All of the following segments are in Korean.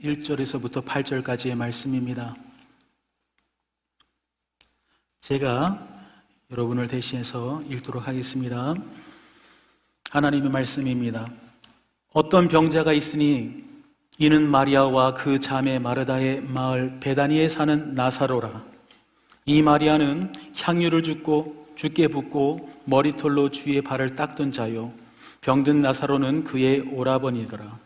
1절에서부터 8절까지의 말씀입니다. 제가 여러분을 대신해서 읽도록 하겠습니다. 하나님의 말씀입니다. 어떤 병자가 있으니 이는 마리아와 그 자매 마르다의 마을 베다니에 사는 나사로라. 이 마리아는 향유를 주께 붓고 머리털로 주의 발을 닦던 자요, 병든 나사로는 그의 오라버니더라.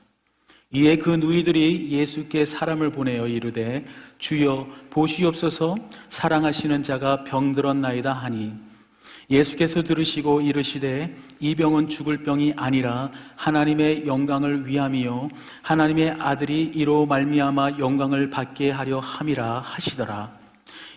이에 그 누이들이 예수께 사람을 보내어 이르되 주여 보시옵소서, 사랑하시는 자가 병들었나이다 하니, 예수께서 들으시고 이르시되 이 병은 죽을 병이 아니라 하나님의 영광을 위함이요 하나님의 아들이 이로 말미암아 영광을 받게 하려 함이라 하시더라.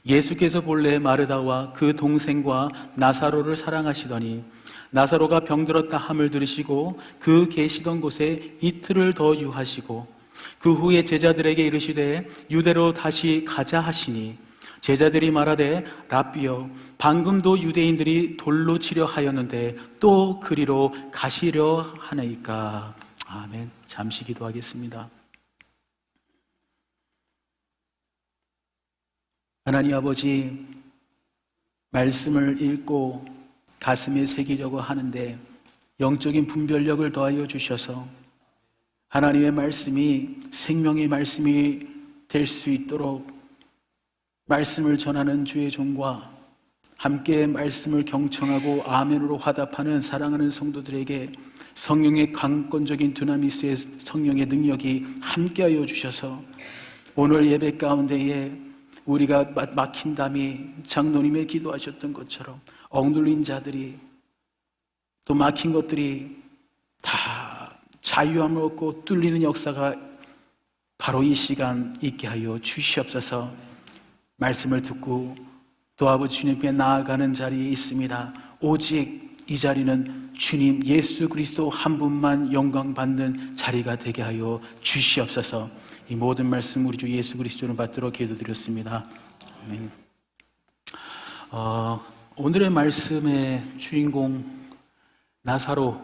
예수께서 본래 마르다와 그 동생과 나사로를 사랑하시더니 나사로가 병들었다 함을 들으시고 그 계시던 곳에 이틀을 더 유하시고 그 후에 제자들에게 이르시되 유대로 다시 가자 하시니, 제자들이 말하되 랍비여, 방금도 유대인들이 돌로 치려 하였는데 또 그리로 가시려 하나이까. 아멘. 잠시 기도하겠습니다. 하나님 아버지, 말씀을 읽고 가슴에 새기려고 하는데 영적인 분별력을 더하여 주셔서 하나님의 말씀이 생명의 말씀이 될 수 있도록 말씀을 전하는 주의 종과 함께 말씀을 경청하고 아멘으로 화답하는 사랑하는 성도들에게 성령의 강권적인 두나미스의 성령의 능력이 함께하여 주셔서 오늘 예배 가운데에 우리가 막힌 담이 장로님의 기도하셨던 것처럼 억눌린 자들이, 또 막힌 것들이 다 자유함을 얻고 뚫리는 역사가 바로 이 시간 있게 하여 주시옵소서. 말씀을 듣고 또 아버지 주님께 나아가는 자리에 있습니다. 오직 이 자리는 주님 예수 그리스도 한 분만 영광 받는 자리가 되게 하여 주시옵소서. 이 모든 말씀 우리 주 예수 그리스도를 받들어 기도드렸습니다. 아멘. 오늘의 말씀의 주인공 나사로,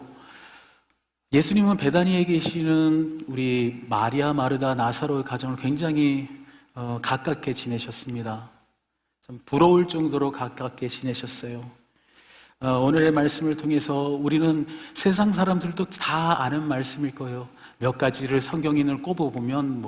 예수님은 베다니에 계시는 우리 마리아, 마르다, 나사로의 가정을 굉장히 가깝게 지내셨습니다. 참 부러울 정도로 가깝게 지내셨어요. 오늘의 말씀을 통해서 우리는 세상 사람들도 다 아는 말씀일 거예요. 몇 가지를 성경인을 꼽아보면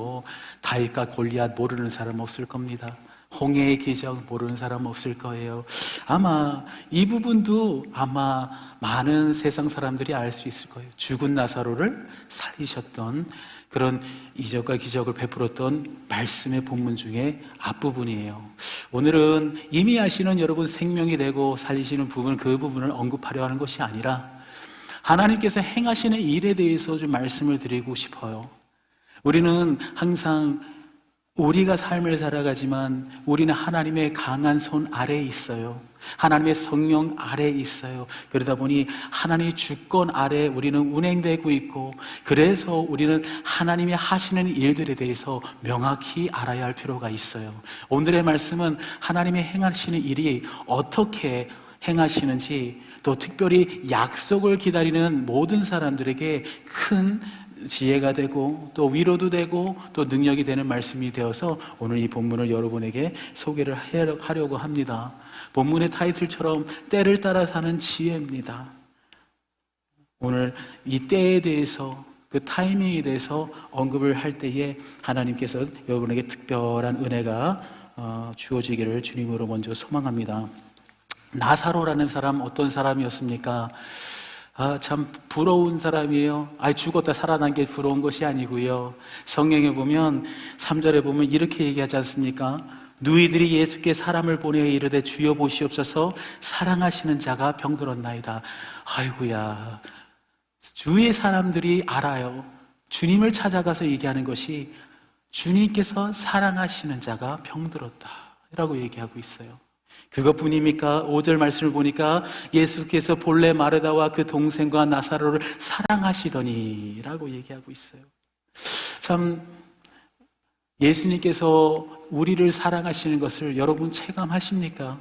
다윗과 골리앗 모르는 사람 없을 겁니다. 홍해의 기적 모르는 사람 없을 거예요. 아마 이 부분도 아마 많은 세상 사람들이 알 수 있을 거예요. 죽은 나사로를 살리셨던 그런 이적과 기적을 베풀었던 말씀의 본문 중에 앞부분이에요. 오늘은 이미 아시는 여러분 생명이 되고 살리시는 부분, 그 부분을 언급하려 하는 것이 아니라 하나님께서 행하시는 일에 대해서 좀 말씀을 드리고 싶어요. 우리는 항상 우리가 삶을 살아가지만 우리는 하나님의 강한 손 아래에 있어요. 하나님의 성령 아래에 있어요. 그러다 보니 하나님의 주권 아래에 우리는 운행되고 있고, 그래서 우리는 하나님이 하시는 일들에 대해서 명확히 알아야 할 필요가 있어요. 오늘의 말씀은 하나님의 행하시는 일이 어떻게 행하시는지, 또 특별히 약속을 기다리는 모든 사람들에게 큰 지혜가 되고 또 위로도 되고 또 능력이 되는 말씀이 되어서 오늘 이 본문을 여러분에게 소개를 하려고 합니다. 본문의 타이틀처럼 때를 따라 사는 지혜입니다. 오늘 이 때에 대해서, 그 타이밍에 대해서 언급을 할 때에 하나님께서 여러분에게 특별한 은혜가 주어지기를 주님으로 먼저 소망합니다. 나사로라는 사람 어떤 사람이었습니까? 참 부러운 사람이에요. 죽었다 살아난 게 부러운 것이 아니고요. 성경에 보면 3절에 보면 이렇게 얘기하지 않습니까? 누이들이 예수께 사람을 보내어 이르되 주여 보시옵소서, 사랑하시는 자가 병들었나이다. 아이고야, 주위의 사람들이 알아요. 주님을 찾아가서 얘기하는 것이 주님께서 사랑하시는 자가 병들었다 라고 얘기하고 있어요. 그것뿐입니까? 5절 말씀을 보니까 예수께서 본래 마르다와 그 동생과 나사로를 사랑하시더니 라고 얘기하고 있어요. 참 예수님께서 우리를 사랑하시는 것을 여러분 체감하십니까?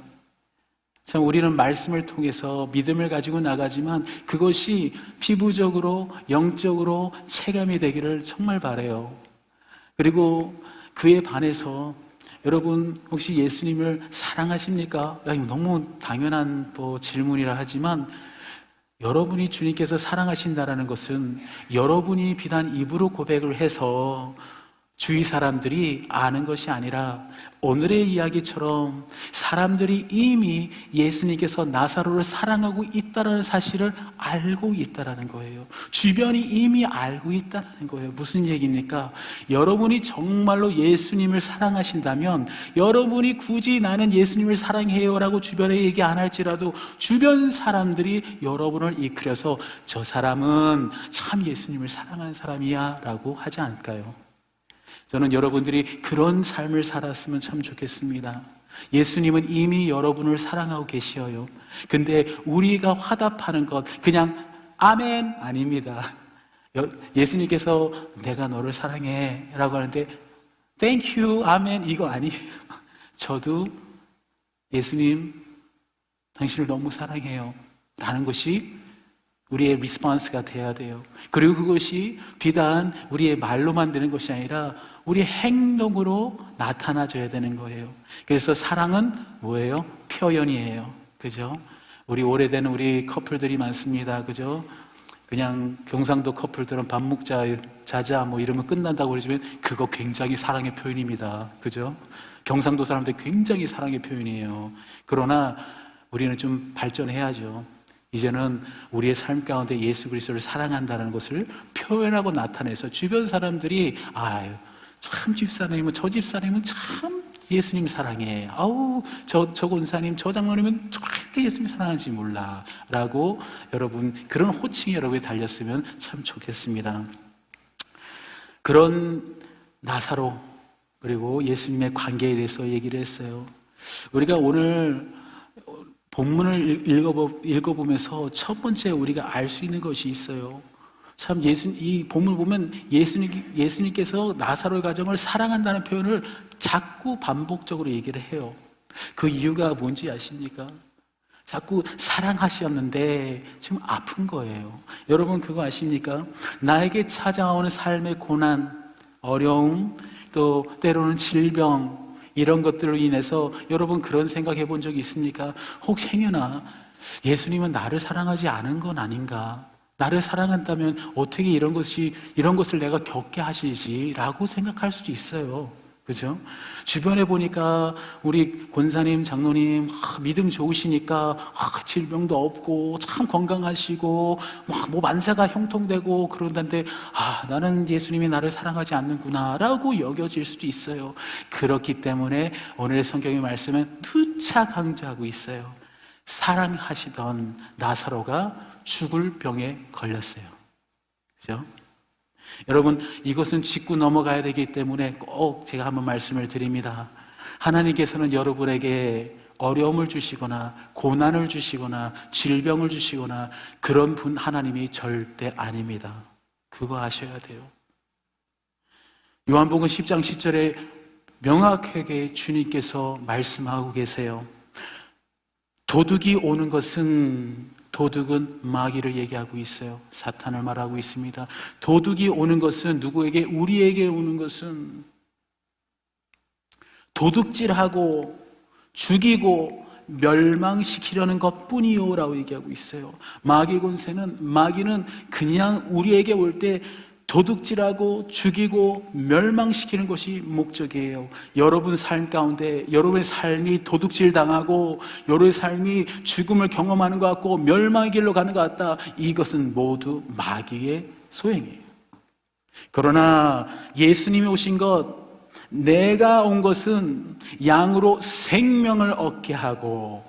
참 우리는 말씀을 통해서 믿음을 가지고 나가지만 그것이 피부적으로 영적으로 체감이 되기를 정말 바라요. 그리고 그에 반해서 여러분 혹시 예수님을 사랑하십니까? 야, 이거 너무 당연한 질문이라 하지만 여러분이 주님께서 사랑하신다라는 것은 여러분이 비단 입으로 고백을 해서 주위 사람들이 아는 것이 아니라 오늘의 이야기처럼 사람들이 이미 예수님께서 나사로를 사랑하고 있다는 사실을 알고 있다는 거예요. 주변이 이미 알고 있다는 거예요. 무슨 얘기입니까? 여러분이 정말로 예수님을 사랑하신다면 여러분이 굳이 나는 예수님을 사랑해요 라고 주변에 얘기 안 할지라도 주변 사람들이 여러분을 이끌어서 저 사람은 참 예수님을 사랑하는 사람이야 라고 하지 않을까요? 저는 여러분들이 그런 삶을 살았으면 참 좋겠습니다. 예수님은 이미 여러분을 사랑하고 계시어요. 근데 우리가 화답하는 것 그냥 아멘 아닙니다. 예수님께서 내가 너를 사랑해 라고 하는데 Thank you, 아멘 이거 아니에요. 저도 예수님 당신을 너무 사랑해요 라는 것이 우리의 리스폰스가 돼야 돼요. 그리고 그것이 비단 우리의 말로만 되는 것이 아니라 우리의 행동으로 나타나줘야 되는 거예요. 그래서 사랑은 뭐예요? 표현이에요. 그죠? 우리 오래된 우리 커플들이 많습니다. 그죠? 그냥 경상도 커플들은 밥 먹자, 자자 이러면 끝난다고 그러지만 그거 굉장히 사랑의 표현입니다. 그죠? 경상도 사람들 굉장히 사랑의 표현이에요. 그러나 우리는 좀 발전해야죠. 이제는 우리의 삶 가운데 예수 그리스도를 사랑한다는 것을 표현하고 나타내서 주변 사람들이 참 집사님은 저 집사님은 참 예수님 사랑해. 저 권사님 저 장로님은 절대 예수님 사랑하는지 몰라 라고 여러분 그런 호칭이 여러분이 달렸으면 참 좋겠습니다. 그런 나사로 그리고 예수님의 관계에 대해서 얘기를 했어요. 우리가 오늘 본문을 읽어보면서 첫 번째 우리가 알 수 있는 것이 있어요. 참 이 본문을 보면 예수님께서 나사로의 가정을 사랑한다는 표현을 자꾸 반복적으로 얘기를 해요. 그 이유가 뭔지 아십니까? 자꾸 사랑하셨는데 지금 아픈 거예요. 여러분 그거 아십니까? 나에게 찾아오는 삶의 고난, 어려움, 또 때로는 질병 이런 것들로 인해서 여러분 그런 생각해 본 적이 있습니까? 혹시 행여나 예수님은 나를 사랑하지 않은 건 아닌가? 나를 사랑한다면 어떻게 이런 것을 내가 겪게 하시지? 라고 생각할 수도 있어요. 그죠? 주변에 보니까 우리 권사님, 장로님 믿음 좋으시니까 질병도 없고 참 건강하시고 만사가 형통되고 그런다는데 나는 예수님이 나를 사랑하지 않는구나 라고 여겨질 수도 있어요. 그렇기 때문에 오늘의 성경의 말씀은 누차 강조하고 있어요. 사랑하시던 나사로가 죽을 병에 걸렸어요. 그죠? 여러분 이것은 짚고 넘어가야 되기 때문에 꼭 제가 한번 말씀을 드립니다. 하나님께서는 여러분에게 어려움을 주시거나 고난을 주시거나 질병을 주시거나 그런 분 하나님이 절대 아닙니다. 그거 아셔야 돼요. 요한복음 10장 10절에 명확하게 주님께서 말씀하고 계세요. 도둑이 오는 것은 도둑은 마귀를 얘기하고 있어요. 사탄을 말하고 있습니다. 도둑이 오는 것은 누구에게? 우리에게 오는 것은 도둑질하고 죽이고 멸망시키려는 것뿐이요 라고 얘기하고 있어요. 마귀 권세는 마귀는 그냥 우리에게 올 때 도둑질하고 죽이고 멸망시키는 것이 목적이에요. 여러분 삶 가운데 여러분의 삶이 도둑질 당하고 여러분의 삶이 죽음을 경험하는 것 같고 멸망의 길로 가는 것 같다. 이것은 모두 마귀의 소행이에요. 그러나 예수님이 오신 것, 내가 온 것은 양으로 생명을 얻게 하고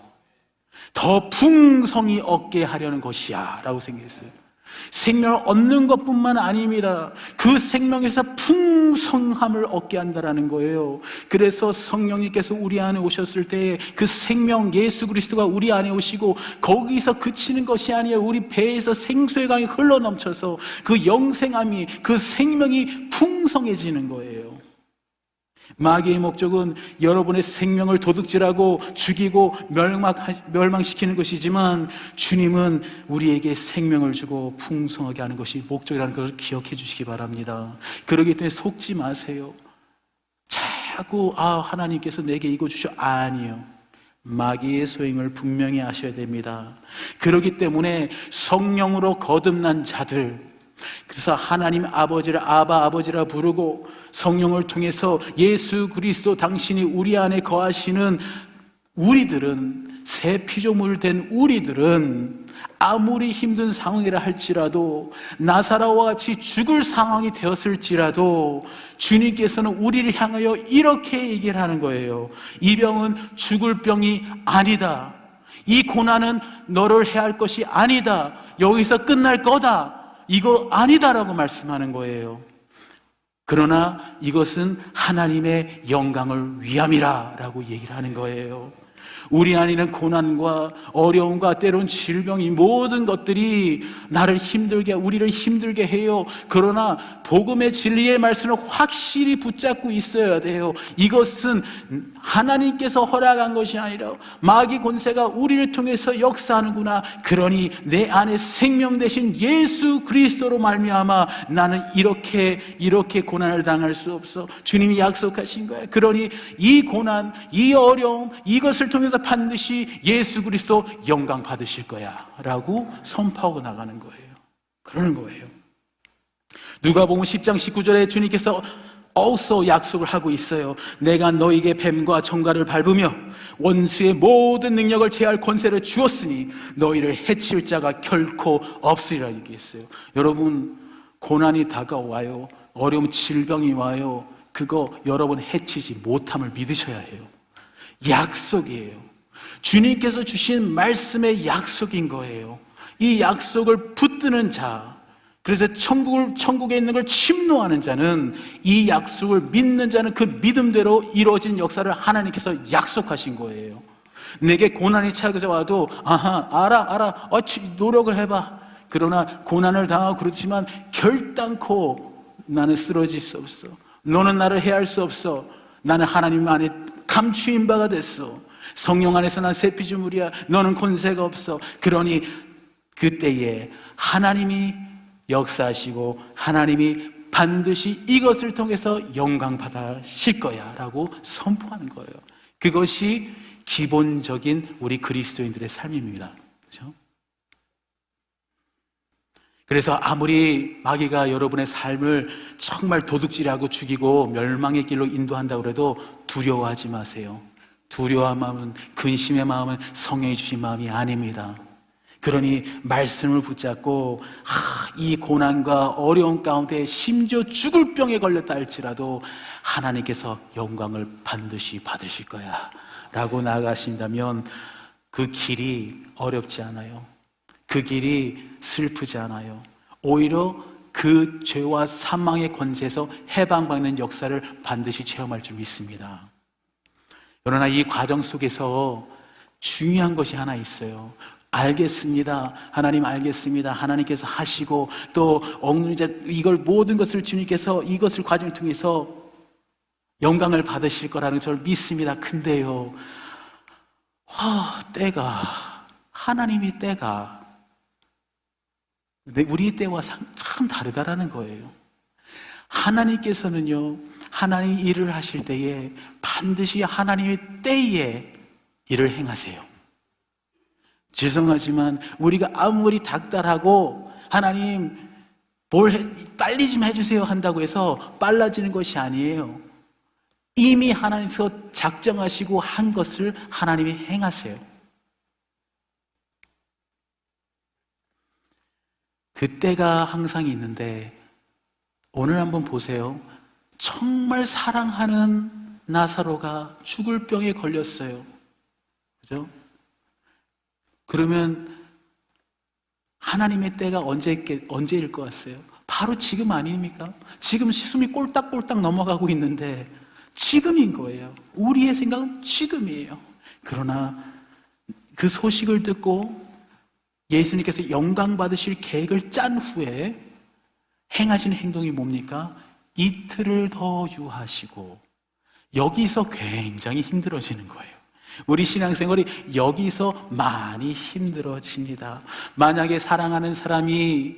더 풍성히 얻게 하려는 것이야 라고 생각했어요. 생명을 얻는 것뿐만 아닙니다. 그 생명에서 풍성함을 얻게 한다는 거예요. 그래서 성령님께서 우리 안에 오셨을 때 그 생명 예수 그리스도가 우리 안에 오시고 거기서 그치는 것이 아니에요. 우리 배에서 생수의 강이 흘러넘쳐서 그 영생함이 그 생명이 풍성해지는 거예요. 마귀의 목적은 여러분의 생명을 도둑질하고 죽이고 멸망시키는 것이지만, 주님은 우리에게 생명을 주고 풍성하게 하는 것이 목적이라는 것을 기억해 주시기 바랍니다. 그렇기 때문에 속지 마세요. 자꾸 하나님께서 내게 이거 주셔. 아니요, 마귀의 소행을 분명히 아셔야 됩니다. 그렇기 때문에 성령으로 거듭난 자들, 그래서 하나님 아버지를 아바 아버지라 부르고 성령을 통해서 예수 그리스도 당신이 우리 안에 거하시는 우리들은, 새 피조물 된 우리들은 아무리 힘든 상황이라 할지라도, 나사로와 같이 죽을 상황이 되었을지라도 주님께서는 우리를 향하여 이렇게 얘기를 하는 거예요. 이 병은 죽을 병이 아니다. 이 고난은 너를 해할 것이 아니다. 여기서 끝날 거다. 이거 아니다라고 말씀하는 거예요. 그러나 이것은 하나님의 영광을 위함이라 라고 얘기를 하는 거예요. 우리 안에는 고난과 어려움과 때론 질병이, 모든 것들이 우리를 힘들게 해요. 그러나 복음의 진리의 말씀을 확실히 붙잡고 있어야 돼요. 이것은 하나님께서 허락한 것이 아니라 마귀 권세가 우리를 통해서 역사하는구나. 그러니 내 안에 생명 되신 예수 그리스도로 말미암아 나는 이렇게 고난을 당할 수 없어. 주님이 약속하신 거예요. 그러니 이 고난, 이 어려움, 이것을 통해서 반드시 예수 그리스도 영광 받으실 거야 라고 선포하고 나가는 거예요. 그러는 거예요. 누가복음 10장 19절에 주님께서 어서 약속을 하고 있어요. 내가 너에게 뱀과 정갈을 밟으며 원수의 모든 능력을 제할 권세를 주었으니 너희를 해칠 자가 결코 없으리라 얘기했어요. 여러분, 고난이 다가와요. 어려움, 질병이 와요. 그거 여러분 해치지 못함을 믿으셔야 해요. 약속이에요. 주님께서 주신 말씀의 약속인 거예요. 이 약속을 붙드는 자, 그래서 천국에 있는 걸 침노하는 자는, 이 약속을 믿는 자는 그 믿음대로 이루어지는 역사를 하나님께서 약속하신 거예요. 내게 고난이 찾아와도 알아 노력을 해봐. 그러나 고난을 당하고 그렇지만 결단코 나는 쓰러질 수 없어. 너는 나를 해할 수 없어. 나는 하나님 안에 감추인 바가 됐어. 성령 안에서 난 새 피조물이야. 너는 권세가 없어. 그러니 그때에 하나님이 역사하시고 하나님이 반드시 이것을 통해서 영광 받으실 거야 라고 선포하는 거예요. 그것이 기본적인 우리 그리스도인들의 삶입니다. 그렇죠? 그래서 아무리 마귀가 여러분의 삶을 정말 도둑질하고 죽이고 멸망의 길로 인도한다고 해도 두려워하지 마세요. 두려워한 마음은, 근심의 마음은 성령이 주신 마음이 아닙니다. 그러니 말씀을 붙잡고 이 고난과 어려움 가운데 심지어 죽을 병에 걸렸다 할지라도 하나님께서 영광을 반드시 받으실 거야 라고 나아가신다면 그 길이 어렵지 않아요. 그 길이 슬프지 않아요. 오히려 그 죄와 사망의 권세에서 해방받는 역사를 반드시 체험할 줄 믿습니다. 그러나 이 과정 속에서 중요한 것이 하나 있어요. 알겠습니다. 하나님 알겠습니다. 하나님께서 하시고 또 억누리자 이걸 모든 것을 주님께서 이것을 과정을 통해서 영광을 받으실 거라는 걸 믿습니다. 근데요, 하나님의 때가 우리 때와 참 다르다라는 거예요. 하나님께서는요, 하나님 일을 하실 때에 반드시 하나님의 때에 일을 행하세요. 죄송하지만 우리가 아무리 닥달하고 하나님 빨리 좀 해주세요 한다고 해서 빨라지는 것이 아니에요. 이미 하나님께서 작정하시고 한 것을 하나님이 행하세요. 그때가 항상 있는데 오늘 한번 보세요. 정말 사랑하는 나사로가 죽을 병에 걸렸어요. 그죠? 그러면 하나님의 때가 언제일 것 같아요? 바로 지금 아닙니까? 지금 숨이 꼴딱꼴딱 넘어가고 있는데 지금인 거예요. 우리의 생각은 지금이에요. 그러나 그 소식을 듣고 예수님께서 영광 받으실 계획을 짠 후에 행하신 행동이 뭡니까? 이틀을 더 유하시고 여기서 굉장히 힘들어지는 거예요. 우리 신앙생활이 여기서 많이 힘들어집니다. 만약에 사랑하는 사람이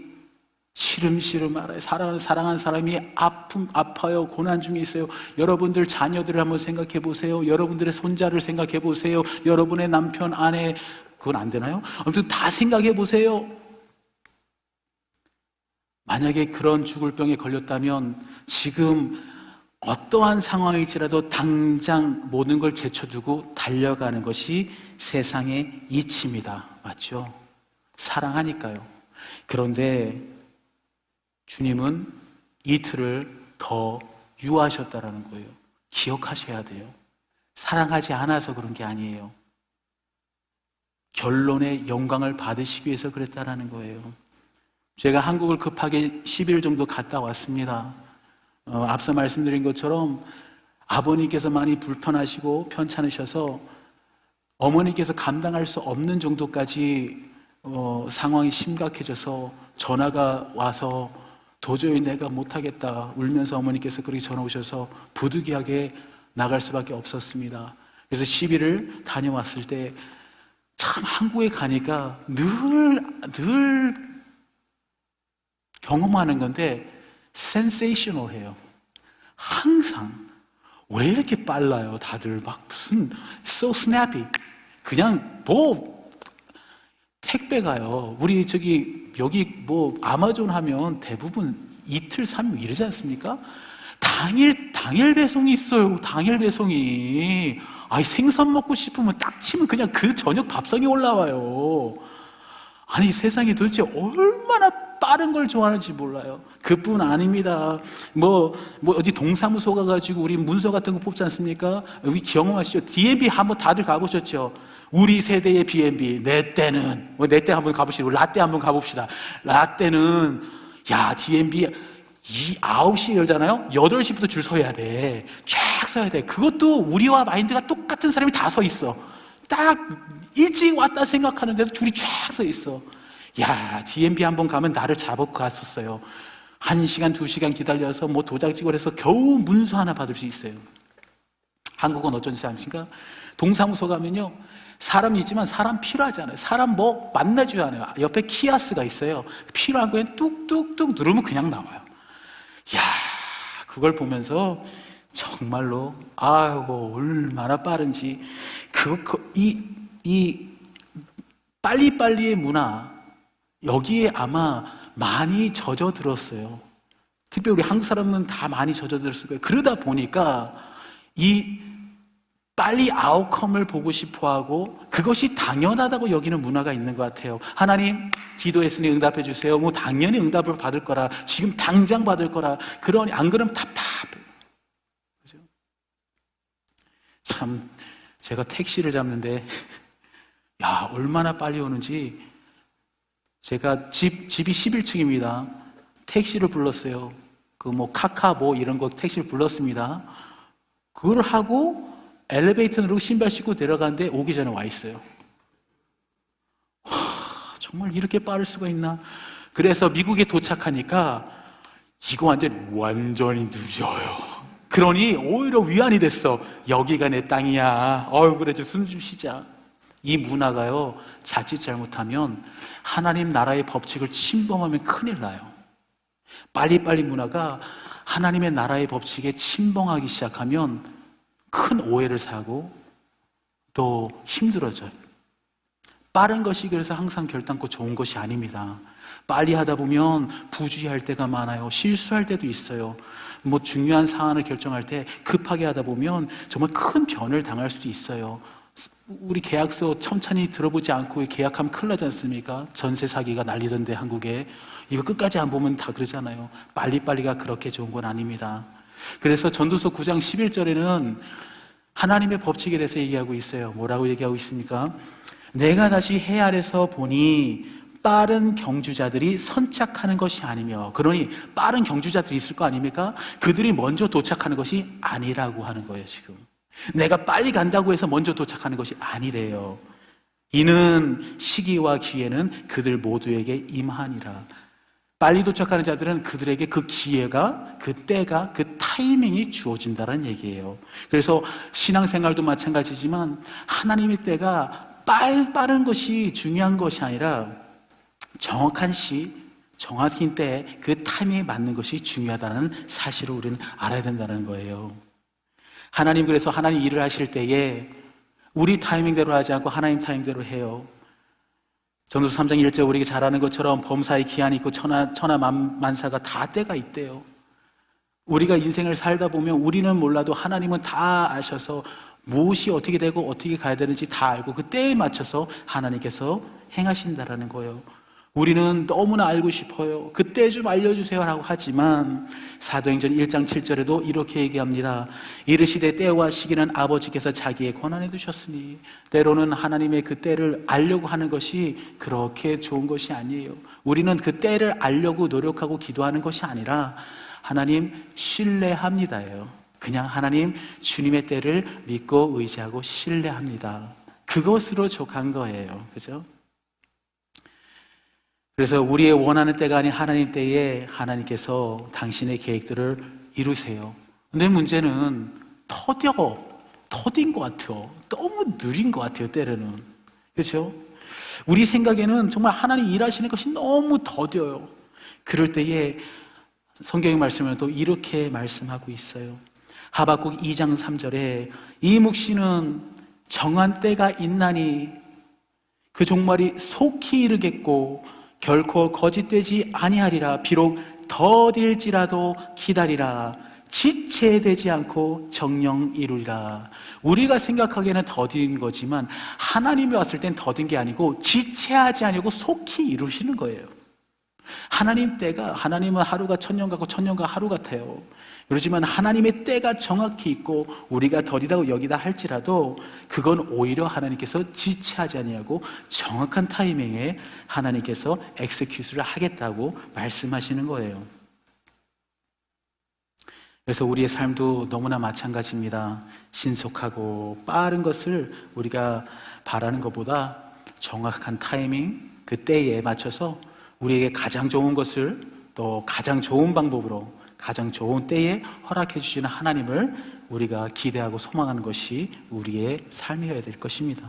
시름시름 알아요. 사랑하는 사람이 아파요. 고난 중에 있어요. 여러분들 자녀들을 한번 생각해 보세요. 여러분들의 손자를 생각해 보세요. 여러분의 남편, 아내, 그건 안 되나요? 아무튼 다 생각해 보세요. 만약에 그런 죽을 병에 걸렸다면 지금 어떠한 상황일지라도 당장 모든 걸 제쳐두고 달려가는 것이 세상의 이치입니다. 맞죠? 사랑하니까요. 그런데 주님은 이틀을 더 유하셨다라는 거예요. 기억하셔야 돼요. 사랑하지 않아서 그런 게 아니에요. 결론의 영광을 받으시기 위해서 그랬다라는 거예요. 제가 한국을 급하게 10일 정도 갔다 왔습니다. 앞서 말씀드린 것처럼 아버님께서 많이 불편하시고 편찮으셔서 어머니께서 감당할 수 없는 정도까지 상황이 심각해져서 전화가 와서 도저히 내가 못하겠다 울면서 어머니께서 그렇게 전화 오셔서 부득이하게 나갈 수밖에 없었습니다. 그래서 10일을 다녀왔을 때 참 한국에 가니까 늘 경험하는 건데 센세이셔널해요. 항상 왜 이렇게 빨라요? 다들 막 무슨 so snappy 그냥 뭐 택배가요. 우리 여기 뭐 아마존 하면 대부분 이틀 3일 이러지 않습니까? 당일 배송이 있어요. 당일 배송이. 아니 생선 먹고 싶으면 딱 치면 그냥 그 저녁 밥상에 올라와요. 아니 세상에 도대체 얼마나 빠른 걸 좋아하는지 몰라요. 그뿐 아닙니다. 뭐 어디 동사무소 가가지고 우리 문서 같은 거 뽑지 않습니까? 여기 경험하시죠? D&B 한번 다들 가보셨죠? 우리 세대의 B&B 내 때는 내 때 한번 가보시고 라떼 한번 가봅시다. 라떼는 D&B 9시에 열잖아요? 8시부터 줄 서야 돼. 쫙 서야 돼. 그것도 우리와 마인드가 똑같은 사람이 다 서 있어. 딱 일찍 왔다 생각하는데도 줄이 쫙 서 있어. D&B 한번 가면 나를 잡고 갔었어요. 1시간, 2시간 기다려서 뭐 도장 찍으려 해서 겨우 문서 하나 받을 수 있어요. 한국은 어쩐지 아십니까? 동사무소 가면요. 사람이 있지만 사람 필요하잖아요. 사람 뭐 만나줘야 하네요. 옆에 키아스가 있어요. 필요한 거에 뚝뚝뚝 누르면 그냥 나와요. 그걸 보면서 정말로 얼마나 빠른지 이 빨리빨리의 문화 여기에 아마 많이 젖어들었어요. 특히 우리 한국 사람은 다 많이 젖어들었을 거예요. 그러다 보니까 이 빨리 아웃컴을 보고 싶어하고 그것이 당연하다고 여기는 문화가 있는 것 같아요. 하나님 기도했으니 응답해 주세요. 뭐 당연히 응답을 받을 거라. 지금 당장 받을 거라. 그러니 안 그러면 답답해. 그죠? 참 제가 택시를 잡는데 얼마나 빨리 오는지 제가 집이 11층입니다. 택시를 불렀어요. 카카 이런 거 택시를 불렀습니다. 그걸 하고 엘리베이터 누르고 신발 신고 내려가는데 오기 전에 와 있어요. 정말 이렇게 빠를 수가 있나? 그래서 미국에 도착하니까 이거 완전히 늦어요. 그러니 오히려 위안이 됐어. 여기가 내 땅이야. 그래 숨 좀 쉬자. 이 문화가요, 자칫 잘못하면 하나님 나라의 법칙을 침범하면 큰일 나요. 빨리빨리 문화가 하나님의 나라의 법칙에 침범하기 시작하면 큰 오해를 사고 또 힘들어져요. 빠른 것이 그래서 항상 결단코 좋은 것이 아닙니다. 빨리 하다 보면 부주의할 때가 많아요. 실수할 때도 있어요. 중요한 사안을 결정할 때 급하게 하다 보면 정말 큰 변을 당할 수도 있어요. 우리 계약서 천천히 들어보지 않고 계약하면 큰일 나지 않습니까? 전세 사기가 난리던데 한국에. 이거 끝까지 안 보면 다 그러잖아요. 빨리빨리가 그렇게 좋은 건 아닙니다. 그래서 전도서 9장 11절에는 하나님의 법칙에 대해서 얘기하고 있어요. 뭐라고 얘기하고 있습니까? 내가 다시 해 아래서 보니 빠른 경주자들이 선착하는 것이 아니며, 그러니 빠른 경주자들이 있을 거 아닙니까? 그들이 먼저 도착하는 것이 아니라고 하는 거예요. 지금 내가 빨리 간다고 해서 먼저 도착하는 것이 아니래요. 이는 시기와 기회는 그들 모두에게 임하니라. 빨리 도착하는 자들은 그들에게 그 기회가, 그 때가, 그 타이밍이 주어진다는 얘기예요. 그래서 신앙생활도 마찬가지지만 하나님의 때가 빠른 것이 중요한 것이 아니라 정확한 시, 정확한 때 그 타이밍에 맞는 것이 중요하다는 사실을 우리는 알아야 된다는 거예요. 하나님, 그래서 하나님 일을 하실 때에 우리 타이밍대로 하지 않고 하나님 타이밍대로 해요. 전도서 3장 1절 우리에게 잘 아는 것처럼 범사의 기한이 있고 천하만사가 다 때가 있대요. 우리가 인생을 살다 보면 우리는 몰라도 하나님은 다 아셔서 무엇이 어떻게 되고 어떻게 가야 되는지 다 알고 그 때에 맞춰서 하나님께서 행하신다라는 거예요. 우리는 너무나 알고 싶어요. 그때 좀 알려주세요 라고 하지만 사도행전 1장 7절에도 이렇게 얘기합니다. 이르시되 때와 시기는 아버지께서 자기의 권한에 두셨으니. 때로는 하나님의 그 때를 알려고 하는 것이 그렇게 좋은 것이 아니에요. 우리는 그 때를 알려고 노력하고 기도하는 것이 아니라 하나님 신뢰합니다예요. 그냥 하나님 주님의 때를 믿고 의지하고 신뢰합니다. 그것으로 족한 거예요. 그죠? 그래서 우리의 원하는 때가 아닌 하나님 때에 하나님께서 당신의 계획들을 이루세요. 근데 문제는 더딘 것 같아요. 너무 느린 것 같아요, 때로는. 그렇죠? 우리 생각에는 정말 하나님 일하시는 것이 너무 더뎌요. 그럴 때에 성경의 말씀을 또 이렇게 말씀하고 있어요. 하박국 2장 3절에 이 묵시는 정한 때가 있나니 그 종말이 속히 이르겠고 결코 거짓되지 아니하리라. 비록 더딜지라도 기다리라. 지체되지 않고 정령 이루리라. 우리가 생각하기에는 더딘 거지만 하나님이 왔을 땐 더딘 게 아니고 지체하지 아니고 속히 이루시는 거예요. 하나님 때가, 하나님은 하루가 천년 같고 천년과 하루 같아요. 그렇지만 하나님의 때가 정확히 있고 우리가 더디다고 여기다 할지라도 그건 오히려 하나님께서 지체하지 아니하고 정확한 타이밍에 하나님께서 엑스큐트를 하겠다고 말씀하시는 거예요. 그래서 우리의 삶도 너무나 마찬가지입니다. 신속하고 빠른 것을 우리가 바라는 것보다 정확한 타이밍, 그 때에 맞춰서 우리에게 가장 좋은 것을 또 가장 좋은 방법으로 가장 좋은 때에 허락해 주시는 하나님을 우리가 기대하고 소망하는 것이 우리의 삶이어야 될 것입니다.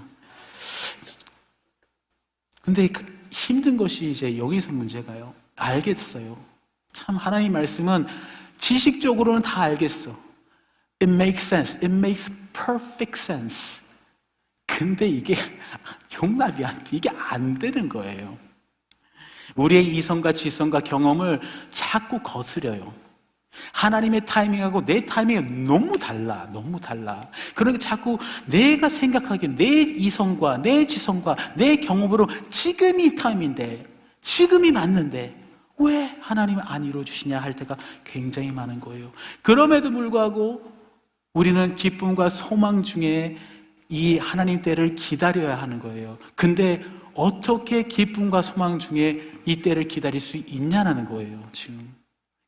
근데 힘든 것이 이제 여기서 문제가요. 알겠어요. 참 하나님 말씀은 지식적으로는 다 알겠어. It makes sense. It makes perfect sense. 근데 이게 용납이 안 돼. 이게 안 되는 거예요. 우리의 이성과 지성과 경험을 자꾸 거스려요. 하나님의 타이밍하고 내 타이밍이 너무 달라. 그러니까 자꾸 내가 생각하기에 내 이성과 내 지성과 내 경험으로 지금이 타임인데, 지금이 맞는데 왜 하나님은 안 이루어주시냐 할 때가 굉장히 많은 거예요. 그럼에도 불구하고 우리는 기쁨과 소망 중에 이 하나님 때를 기다려야 하는 거예요. 근데 어떻게 기쁨과 소망 중에 이 때를 기다릴 수 있냐는 거예요. 지금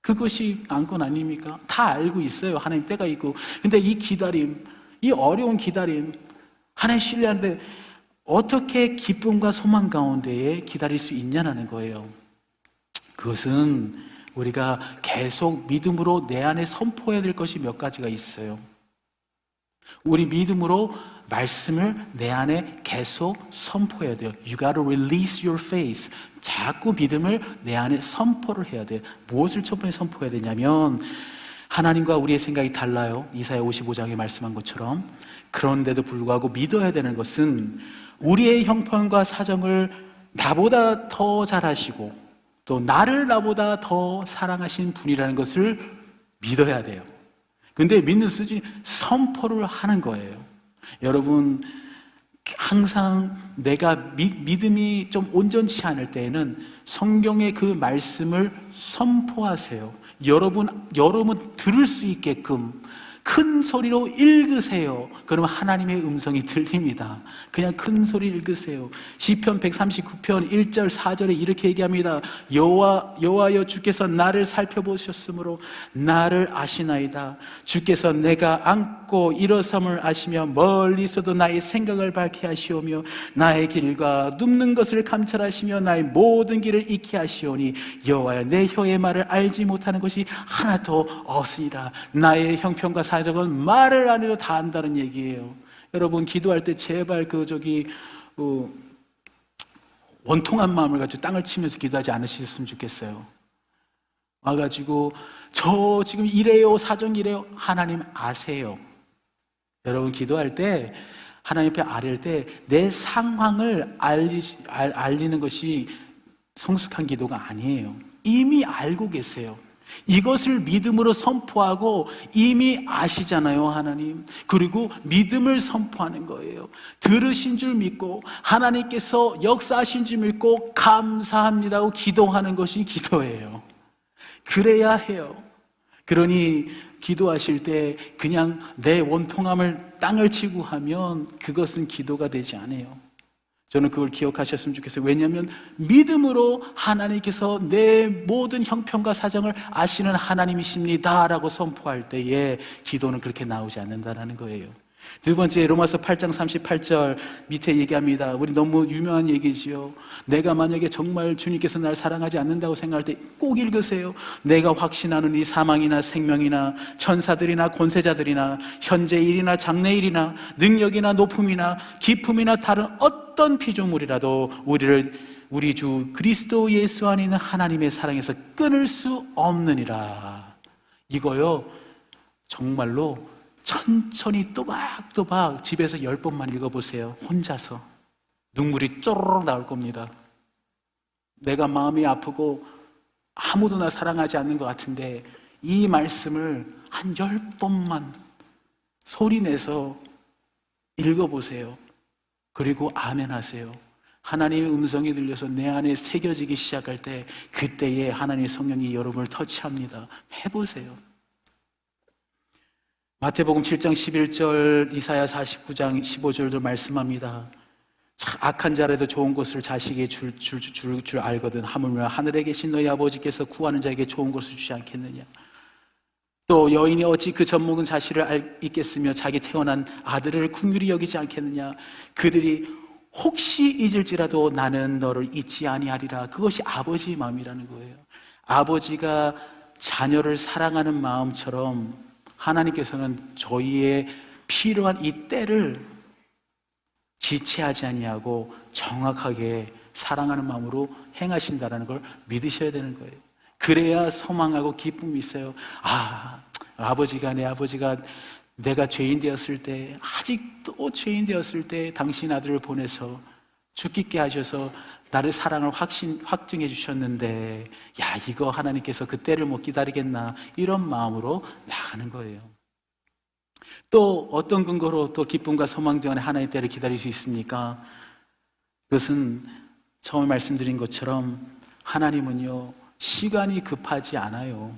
그것이 안건 아닙니까? 다 알고 있어요. 하나님 때가 있고. 근데 이 기다림, 이 어려운 기다림, 하나님 신뢰하는데 어떻게 기쁨과 소망 가운데에 기다릴 수 있냐는 거예요. 그것은 우리가 계속 믿음으로 내 안에 선포해야 될 것이 몇 가지가 있어요. 우리 믿음으로 말씀을 내 안에 계속 선포해야 돼요. You gotta release your faith. 자꾸 믿음을 내 안에 선포를 해야 돼요. 무엇을 첫 번째 선포해야 되냐면 하나님과 우리의 생각이 달라요. 이사야 55장에 말씀한 것처럼. 그런데도 불구하고 믿어야 되는 것은 우리의 형편과 사정을 나보다 더 잘하시고 또 나를 나보다 더 사랑하신 분이라는 것을 믿어야 돼요. 근데 믿는 수준이 선포를 하는 거예요. 여러분, 항상 내가 믿음이 좀 온전치 않을 때에는 성경의 그 말씀을 선포하세요. 여러분 들을 수 있게끔 큰 소리로 읽으세요. 그러면 하나님의 음성이 들립니다. 그냥 큰 소리 읽으세요. 시편 139편 1절 4절에 이렇게 얘기합니다. 여호와여 주께서 나를 살펴보셨으므로 나를 아시나이다. 주께서 내가 앉고 일어섬을 아시며 멀리서도 나의 생각을 밝게 하시오며 나의 길과 눕는 것을 감찰하시며 나의 모든 길을 익히 하시오니 여호와여 내 혀의 말을 알지 못하는 것이 하나도 없으니라. 나의 형편과 사정은 말을 안 해도 다 안다는 얘기예요. 여러분 기도할 때 제발 원통한 마음을 가지고 땅을 치면서 기도하지 않으셨으면 좋겠어요. 와가지고 저 지금 이래요, 사정 이래요. 하나님 아세요. 여러분 기도할 때 하나님 앞에 아뢰을 때 내 상황을 알리는 것이 성숙한 기도가 아니에요. 이미 알고 계세요. 이것을 믿음으로 선포하고 이미 아시잖아요, 하나님. 그리고 믿음을 선포하는 거예요. 들으신 줄 믿고 하나님께서 역사하신 줄 믿고 감사합니다 하고 기도하는 것이 기도예요. 그래야 해요. 그러니 기도하실 때 그냥 내 원통함을 땅을 치고 하면 그것은 기도가 되지 않아요. 저는 그걸 기억하셨으면 좋겠어요. 왜냐하면 믿음으로 하나님께서 내 모든 형편과 사정을 아시는 하나님이십니다 라고 선포할 때에 기도는 그렇게 나오지 않는다는 거예요. 두 번째, 로마서 8장 38절 밑에 얘기합니다. 우리 너무 유명한 얘기지요. 내가 만약에 정말 주님께서 날 사랑하지 않는다고 생각할 때 꼭 읽으세요. 내가 확신하는 이 사망이나 생명이나 천사들이나 권세자들이나 현재 일이나 장래 일이나 능력이나 높음이나 깊음이나 다른 어떤 피조물이라도 우리 주 그리스도 예수 안에 있는 하나님의 사랑에서 끊을 수 없느니라. 이거요 정말로 천천히 또박또박 집에서 10번만 읽어보세요. 혼자서 눈물이 쪼르르 나올 겁니다. 내가 마음이 아프고 아무도 나 사랑하지 않는 것 같은데 이 말씀을 한 10번만 소리내서 읽어보세요. 그리고 아멘 하세요. 하나님의 음성이 들려서 내 안에 새겨지기 시작할 때 그때에 하나님의 성령이 여러분을 터치합니다. 해보세요. 마태복음 7장 11절, 이사야 49장 15절도 말씀합니다. 악한 자라도 좋은 것을 자식에게 줄 알거든 하물며 하늘에 계신 너희 아버지께서 구하는 자에게 좋은 것을 주지 않겠느냐. 또 여인이 어찌 그 젖먹은 자식을 잊겠으며 자기 태어난 아들을 긍휼히 여기지 않겠느냐. 그들이 혹시 잊을지라도 나는 너를 잊지 아니하리라. 그것이 아버지의 마음이라는 거예요. 아버지가 자녀를 사랑하는 마음처럼 하나님께서는 저희의 필요한 이 때를 지체하지 아니하고 정확하게 사랑하는 마음으로 행하신다는 걸 믿으셔야 되는 거예요. 그래야 소망하고 기쁨이 있어요. 내 아버지가 내가 죄인 되었을 때, 아직도 죄인 되었을 때 당신 아들을 보내서 죽게 하셔서 나를 사랑을 확증해 주셨는데, 이거 하나님께서 그 때를 못 기다리겠나, 이런 마음으로 나가는 거예요. 또 어떤 근거로 또 기쁨과 소망 중 안에 하나님의 때를 기다릴 수 있습니까? 그것은 처음에 말씀드린 것처럼 하나님은요 시간이 급하지 않아요.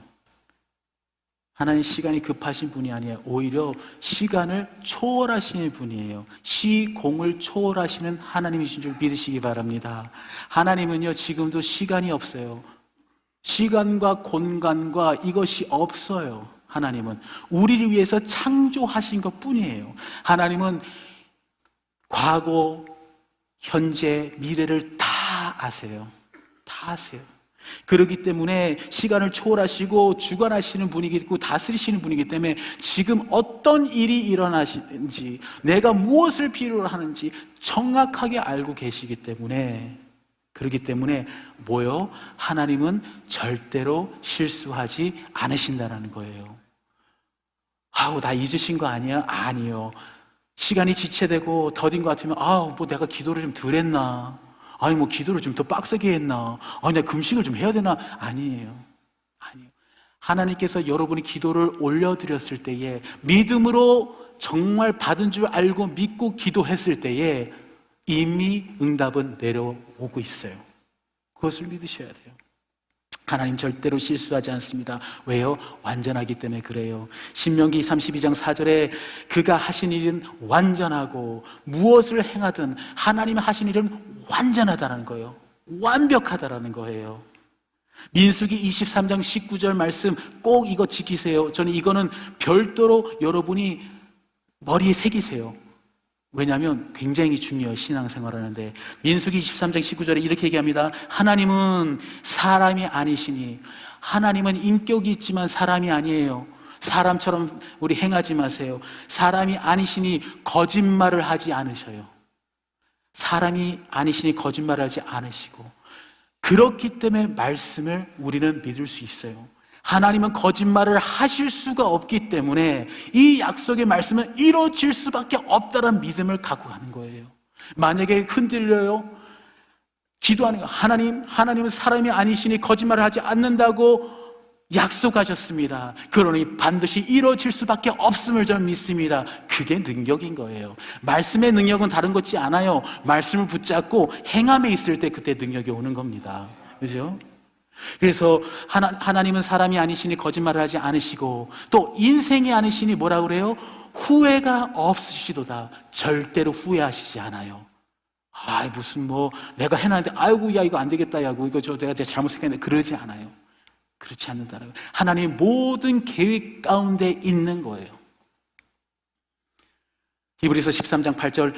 하나님 시간이 급하신 분이 아니에요. 오히려 시간을 초월하시는 분이에요. 시공을 초월하시는 하나님이신 줄 믿으시기 바랍니다. 하나님은요 지금도 시간이 없어요. 시간과 공간과 이것이 없어요. 하나님은 우리를 위해서 창조하신 것 뿐이에요. 하나님은 과거, 현재, 미래를 다 아세요. 다 아세요. 그렇기 때문에 시간을 초월하시고 주관하시는 분이고 다스리시는 분이기 때문에 지금 어떤 일이 일어나시는지, 내가 무엇을 필요로 하는지 정확하게 알고 계시기 때문에, 그렇기 때문에 뭐요? 하나님은 절대로 실수하지 않으신다는 거예요. 나 잊으신 거 아니야? 아니요. 시간이 지체되고 더딘 것 같으면 내가 기도를 좀 덜 했나? 기도를 좀 더 빡세게 했나? 내가 금식을 좀 해야 되나? 아니에요. 하나님께서 여러분이 기도를 올려드렸을 때에 믿음으로 정말 받은 줄 알고 믿고 기도했을 때에 이미 응답은 내려오고 있어요. 그것을 믿으셔야 돼요. 하나님 절대로 실수하지 않습니다. 왜요? 완전하기 때문에 그래요. 신명기 32장 4절에 그가 하신 일은 완전하고 무엇을 행하든 하나님이 하신 일은 완전하다는 거예요. 완벽하다라는 거예요. 민수기 23장 19절 말씀 꼭 이거 지키세요. 저는 이거는 별도로 여러분이 머리에 새기세요. 왜냐하면 굉장히 중요해요. 신앙생활 하는데. 민수기 23장 19절에 이렇게 얘기합니다. 하나님은 사람이 아니시니, 하나님은 인격이 있지만 사람이 아니에요. 사람처럼 우리 행하지 마세요. 사람이 아니시니 거짓말을 하지 않으셔요. 사람이 아니시니 거짓말을 하지 않으시고, 그렇기 때문에 말씀을 우리는 믿을 수 있어요. 하나님은 거짓말을 하실 수가 없기 때문에 이 약속의 말씀은 이루어질 수밖에 없다는 믿음을 갖고 가는 거예요. 만약에 흔들려요, 기도하는 거, 하나님은 사람이 아니시니 거짓말을 하지 않는다고 약속하셨습니다. 그러니 반드시 이루어질 수밖에 없음을 저는 믿습니다. 그게 능력인 거예요. 말씀의 능력은 다른 것이 않아요. 말씀을 붙잡고 행함에 있을 때 그때 능력이 오는 겁니다. 그죠? 그래서 하나님은 사람이 아니시니 거짓말을 하지 않으시고, 또 인생이 아니시니 뭐라 그래요? 후회가 없으시도다. 절대로 후회하시지 않아요. 무슨 내가 해놨는데 아이고 야 이거 안 되겠다 야고 이거 내가 잘못 생각했는데, 그러지 않아요. 그렇지 않는다는 거예요. 하나님의 모든 계획 가운데 있는 거예요. 히브리서 13장 8절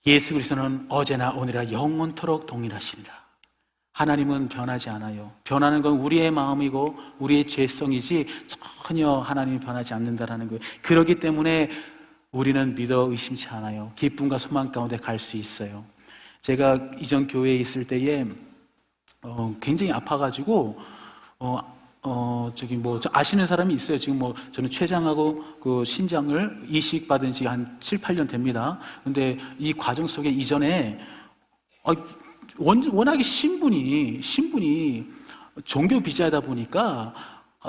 예수 그리스도는 어제나 오늘이나 영원토록 동일하시니라. 하나님은 변하지 않아요. 변하는 건 우리의 마음이고 우리의 죄성이지 전혀 하나님이 변하지 않는다는 거예요. 그렇기 때문에 우리는 믿어 의심치 않아요. 기쁨과 소망 가운데 갈 수 있어요. 제가 이전 교회에 있을 때에 굉장히 아파가지고 아시는 사람이 있어요. 지금 저는 췌장하고 그 신장을 이식 받은 지 한 7, 8년 됩니다. 근데 이 과정 속에 이전에 워낙에 신분이 종교 비자다 보니까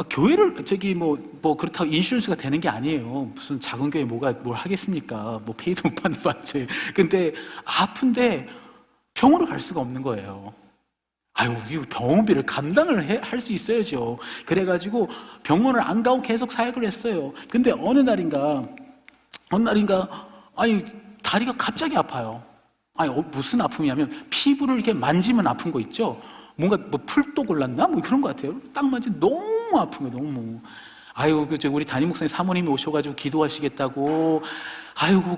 교회를 그렇다고 인슈런스가 되는 게 아니에요. 무슨 작은 교회 뭘 하겠습니까? 페이도 못 받는 반지. 근데 아픈데 병원을 갈 수가 없는 거예요. 이거 병원비를 감당을 할 수 있어야죠. 그래가지고 병원을 안 가고 계속 사역을 했어요. 근데 어느 날인가 다리가 갑자기 아파요. 무슨 아픔이냐면 피부를 이렇게 만지면 아픈 거 있죠? 뭔가 풀도 골랐나? 그런 것 같아요. 딱 만지면 너무 아픈 거예요. 너무. 우리 담임 목사님 사모님이 오셔가지고 기도하시겠다고.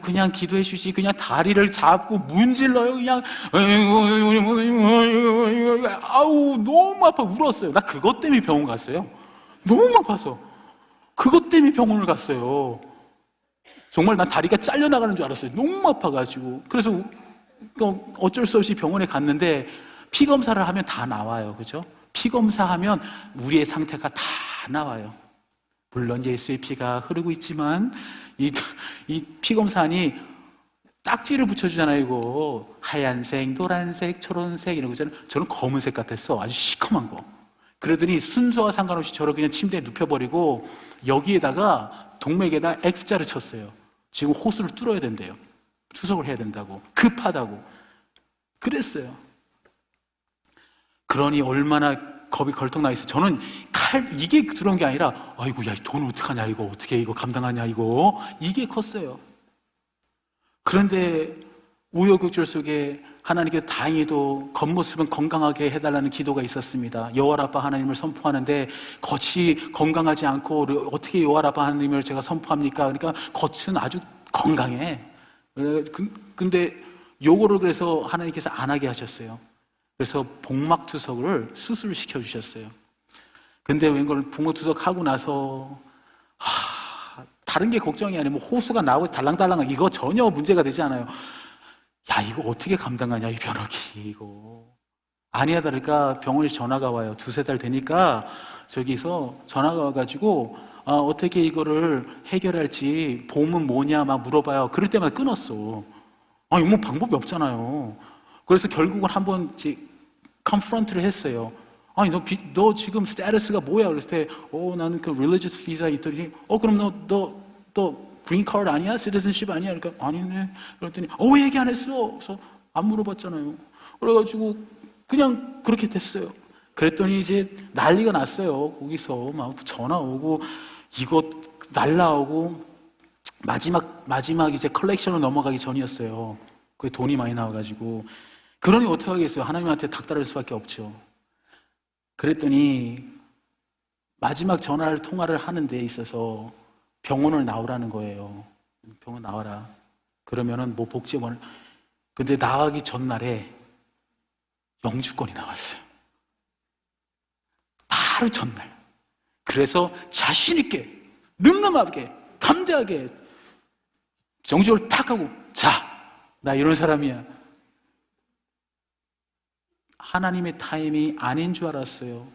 그냥 기도해 주지. 그냥 다리를 잡고 문질러요. 그냥. 너무 아파. 울었어요. 나 그것 때문에 병원 갔어요. 너무 아파서. 그것 때문에 병원을 갔어요. 정말 난 다리가 잘려나가는 줄 알았어요. 너무 아파가지고. 그래서 어쩔 수 없이 병원에 갔는데 피 검사를 하면 다 나와요. 그죠? 피 검사하면 우리의 상태가 다 나와요. 물론 예수의 피가 흐르고 있지만 이 피 검사니 딱지를 붙여주잖아요. 이거 하얀색, 노란색, 초록색 이런 거잖아요. 저는 검은색 같았어. 아주 시커먼 거. 그러더니 순서와 상관없이 저를 그냥 침대에 눕혀버리고 여기에다가 동맥에다 X자를 쳤어요. 지금 호수를 뚫어야 된대요. 투석을 해야 된다고. 급하다고. 그랬어요. 그러니 얼마나 겁이 걸떡 나 있어요. 저는 이게 들어온 게 아니라 돈 어떡하냐 이거 어떻게 이거 감당하냐 이게 컸어요. 그런데 우여곡절 속에 하나님께서 다행히도 겉모습은 건강하게 해달라는 기도가 있었습니다. 여호와라파 하나님을 선포하는데 겉이 건강하지 않고 어떻게 여호와라파 하나님을 제가 선포합니까? 그러니까 겉은 아주 건강해. 근데 요거를 그래서 하나님께서 안 하게 하셨어요. 그래서 복막투석을 수술을 시켜주셨어요. 근데 웬걸 복막투석하고 나서 다른 게 걱정이 아니고 호수가 나오고 달랑달랑 이거 전혀 문제가 되지 않아요. 이거 어떻게 감당하냐 이 변호기 이거. 아니야 다를까 병원에서 전화가 와요. 2-3달 되니까 저기서 전화가 와가지고 어떻게 이거를 해결할지 보험은 뭐냐 막 물어봐요. 그럴 때마다 끊었어. 방법이 없잖아요. 그래서 결국은 한번 컨프런트를 했어요. 너 지금 스테이터스가 뭐야? 그랬을 때 나는 그 religious visa 있더니 그럼 너 green card 아니야? citizenship 아니야? 그러니까 아니네. 그랬더니 왜 얘기 안 했어? 그래서 안 물어봤잖아요. 그래가지고 그냥 그렇게 됐어요. 그랬더니 이제 난리가 났어요. 거기서 막 전화 오고 이거 날라오고 마지막 이제 컬렉션으로 넘어가기 전이었어요. 그게 돈이 많이 나와가지고. 그러니 어떻게 하겠어요? 하나님한테 닥달할 수밖에 없죠. 그랬더니 마지막 통화를 하는 데 있어서 병원을 나오라는 거예요. 병원 나와라. 그러면은 뭐 복지원을. 근데 나가기 전날에 영주권이 나왔어요. 바로 전날. 그래서 자신있게, 늠름하게, 담대하게 영주권을 탁 하고, 자, 나 이런 사람이야. 하나님의 타임이 아닌 줄 알았어요.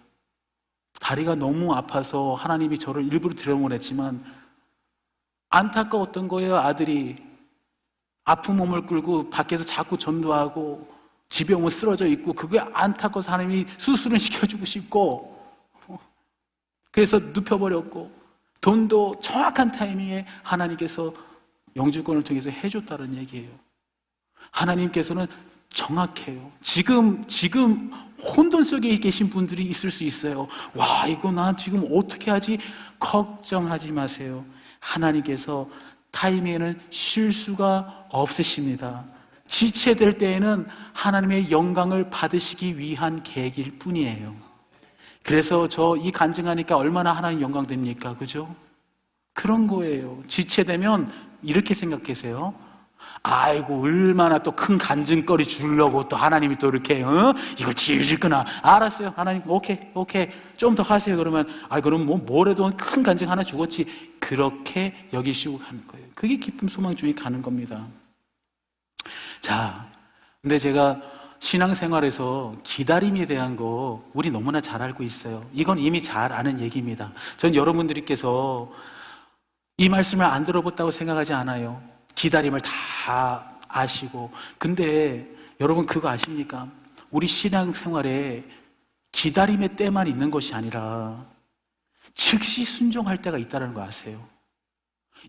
다리가 너무 아파서 하나님이 저를 일부러 들여보냈지만 안타까웠던 거예요. 아들이 아픈 몸을 끌고 밖에서 자꾸 전도하고 집에 오면 쓰러져 있고, 그게 안타까워서 하나님이 수술은 시켜주고 싶고, 그래서 눕혀버렸고, 돈도 정확한 타이밍에 하나님께서 영주권을 통해서 해줬다는 얘기예요. 하나님께서는 정확해요. 지금 혼돈 속에 계신 분들이 있을 수 있어요. 와, 이거 나 지금 어떻게 하지? 걱정하지 마세요. 하나님께서 타임에는 실수가 없으십니다. 지체될 때에는 하나님의 영광을 받으시기 위한 계기일 뿐이에요. 그래서 저 이 간증하니까 얼마나 하나님 영광 됩니까? 그죠? 그런 거예요. 지체되면 이렇게 생각하세요. 아이고, 얼마나 또 큰 간증거리 주려고 또 하나님이 또 이렇게 이걸 질질 끄나. 알았어요. 하나님, 오케이 좀 더 하세요. 그러면 그럼 뭐래도 큰 간증 하나 주겠지. 그렇게 여기시고 가는 거예요. 그게 기쁨 소망 중에 가는 겁니다. 자, 근데 제가 신앙생활에서 기다림에 대한 거 우리 너무나 잘 알고 있어요. 이건 이미 잘 아는 얘기입니다. 전 여러분들께서 이 말씀을 안 들어봤다고 생각하지 않아요. 기다림을 다 아시고. 근데 여러분 그거 아십니까? 우리 신앙생활에 기다림의 때만 있는 것이 아니라 즉시 순종할 때가 있다는 거 아세요?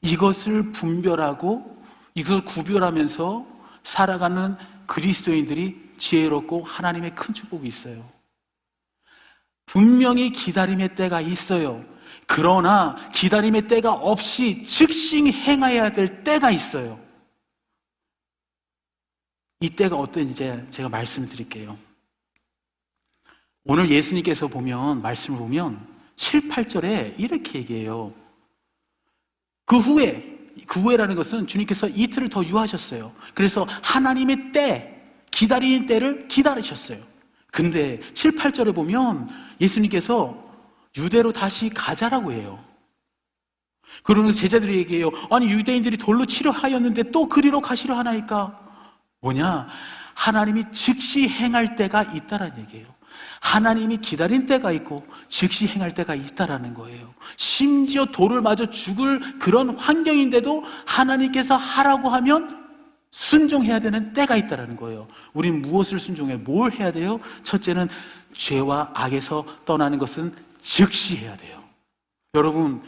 이것을 분별하고 이것을 구별하면서 살아가는 그리스도인들이 지혜롭고 하나님의 큰 축복이 있어요. 분명히 기다림의 때가 있어요. 그러나 기다림의 때가 없이 즉시 행해야 될 때가 있어요. 이 때가 어떤지 제가 말씀드릴게요. 오늘 예수님께서 말씀을 보면 7, 8절에 이렇게 얘기해요. 그 후에라는 것은 주님께서 이틀을 더 유하셨어요. 그래서 하나님의 때, 기다리는 때를 기다리셨어요. 근데 7, 8절에 보면 예수님께서 유대로 다시 가자라고 해요. 그러면서 제자들이 얘기해요. 아니, 유대인들이 돌로 치려 하였는데 또 그리로 가시려 하나이까? 뭐냐? 하나님이 즉시 행할 때가 있다라는 얘기예요. 하나님이 기다린 때가 있고 즉시 행할 때가 있다라는 거예요. 심지어 돌을 맞아 죽을 그런 환경인데도 하나님께서 하라고 하면 순종해야 되는 때가 있다라는 거예요. 우린 무엇을 순종해? 뭘 해야 돼요? 첫째는 죄와 악에서 떠나는 것은 즉시 해야 돼요. 여러분,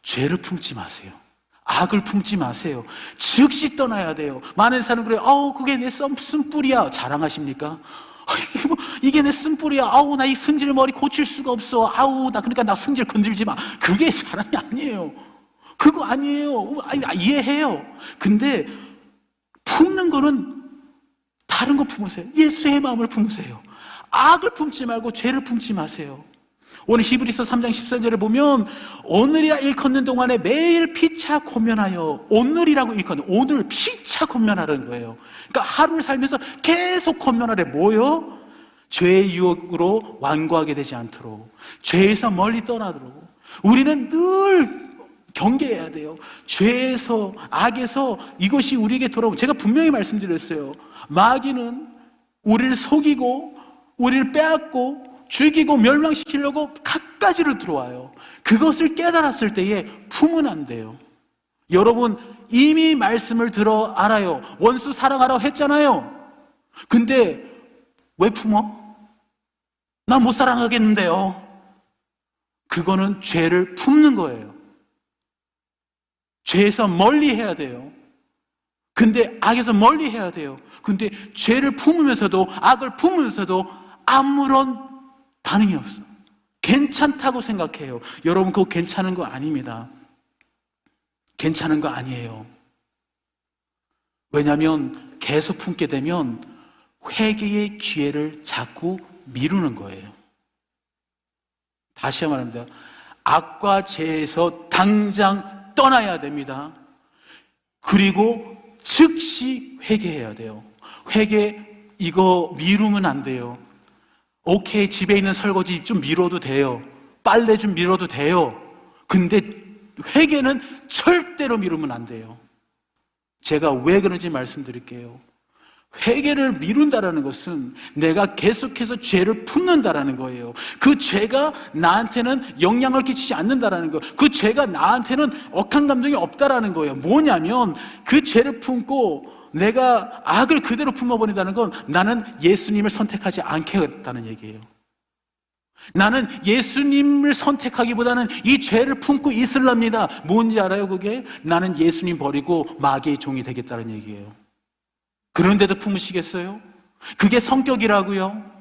죄를 품지 마세요. 악을 품지 마세요. 즉시 떠나야 돼요. 많은 사람은 그래요. 그게 내 쓴뿌리야. 자랑하십니까? 이게 내 쓴뿌리야. 나 이 승질 머리 고칠 수가 없어. 그러니까 나 승질 건들지 마. 그게 자랑이 아니에요. 그거 아니에요. 이해해요. 근데 품는 거는 다른 거 품으세요. 예수의 마음을 품으세요. 악을 품지 말고 죄를 품지 마세요. 오늘 히브리서 3장 13절에 보면 오늘이라 일컫는 동안에 매일 피차 권면하여, 오늘이라고 일컫는, 오늘 피차 권면하라는 거예요. 그러니까 하루를 살면서 계속 권면하래. 뭐요? 죄의 유혹으로 완고하게 되지 않도록, 죄에서 멀리 떠나도록 우리는 늘 경계해야 돼요. 죄에서, 악에서 이것이 우리에게 돌아오면, 제가 분명히 말씀드렸어요. 마귀는 우리를 속이고 우리를 빼앗고 죽이고 멸망시키려고 갖가지로 들어와요. 그것을 깨달았을 때에 품으면 안 돼요. 여러분, 이미 말씀을 들어 알아요. 원수 사랑하라고 했잖아요. 근데 왜 품어? 나 못 사랑하겠는데요. 그거는 죄를 품는 거예요. 죄에서 멀리 해야 돼요. 근데 악에서 멀리 해야 돼요. 근데 죄를 품으면서도, 악을 품으면서도 아무런 반응이 없어. 괜찮다고 생각해요. 여러분, 그거 괜찮은 거 아닙니다. 괜찮은 거 아니에요. 왜냐하면 계속 품게 되면 회개의 기회를 자꾸 미루는 거예요. 다시 말합니다. 악과 죄에서 당장 떠나야 됩니다. 그리고 즉시 회개해야 돼요. 회개 이거 미루면 안 돼요. 오케이, 집에 있는 설거지 좀 미뤄도 돼요. 빨래 좀 미뤄도 돼요. 근데 회개는 절대로 미루면 안 돼요. 제가 왜 그런지 말씀드릴게요. 회개를 미룬다라는 것은 내가 계속해서 죄를 품는다라는 거예요. 그 죄가 나한테는 영향을 끼치지 않는다라는 거예요. 그 죄가 나한테는 억한 감정이 없다라는 거예요. 뭐냐면 그 죄를 품고 내가 악을 그대로 품어버린다는 건 나는 예수님을 선택하지 않겠다는 얘기예요. 나는 예수님을 선택하기보다는 이 죄를 품고 있으랍니다. 뭔지 알아요, 그게? 나는 예수님 버리고 마귀의 종이 되겠다는 얘기예요. 그런데도 품으시겠어요? 그게 성격이라고요?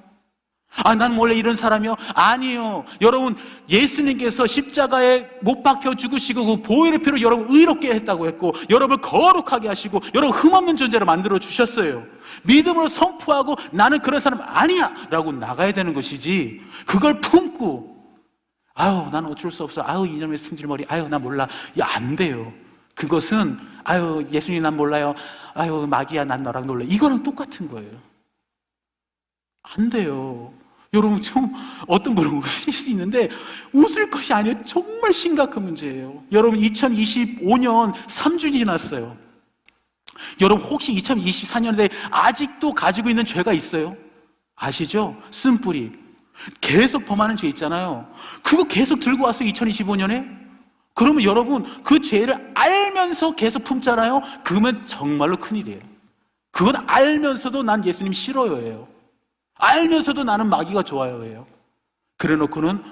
난 원래 이런 사람이요? 아니요. 여러분, 예수님께서 십자가에 못 박혀 죽으시고 그 보혈의 피로 여러분 의롭게 했다고 했고, 여러분을 거룩하게 하시고, 여러분 흠없는 존재로 만들어 주셨어요. 믿음으로 선포하고 나는 그런 사람 아니야! 라고 나가야 되는 것이지, 그걸 품고 난 어쩔 수 없어. 이놈의 승질머리. 난 몰라. 안 돼요. 그것은 예수님 난 몰라요. 마귀야 난 너랑 놀래. 이거랑 똑같은 거예요. 안 돼요. 여러분, 좀 어떤 분은 웃으실 수 있는데 웃을 것이 아니에요. 정말 심각한 문제예요. 여러분, 2025년 3주 지났어요. 여러분, 혹시 2024년에 아직도 가지고 있는 죄가 있어요? 아시죠? 쓴뿌리 계속 범하는 죄 있잖아요. 그거 계속 들고 왔어요. 2025년에. 그러면 여러분, 그 죄를 알면서 계속 품잖아요. 그러면 정말로 큰일이에요. 그건 알면서도 난 예수님 싫어요예요. 알면서도 나는 마귀가 좋아요예요. 그래 놓고는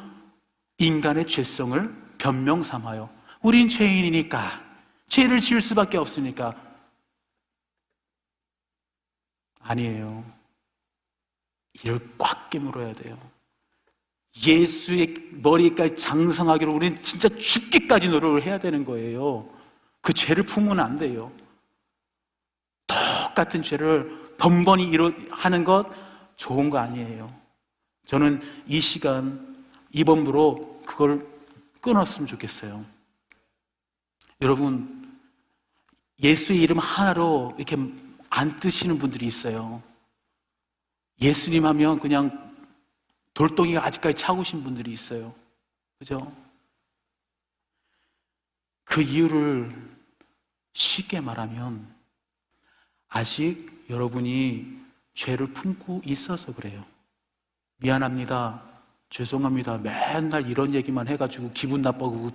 인간의 죄성을 변명 삼아요. 우린 죄인이니까, 죄를 지을 수밖에 없으니까. 아니에요. 이를 꽉 깨물어야 돼요. 예수의 머리까지 장성하기로 우리는 진짜 죽기까지 노력을 해야 되는 거예요. 그 죄를 품으면 안 돼요. 똑같은 죄를 번번이 하는 것 좋은 거 아니에요. 저는 이 시간 이번부로 그걸 끊었으면 좋겠어요. 여러분, 예수의 이름 하나로 이렇게 안 뜨시는 분들이 있어요. 예수님 하면 그냥 돌덩이가 아직까지 차고신 분들이 있어요. 그죠? 그 이유를 쉽게 말하면 아직 여러분이 죄를 품고 있어서 그래요. 미안합니다. 죄송합니다. 맨날 이런 얘기만 해가지고 기분 나빠고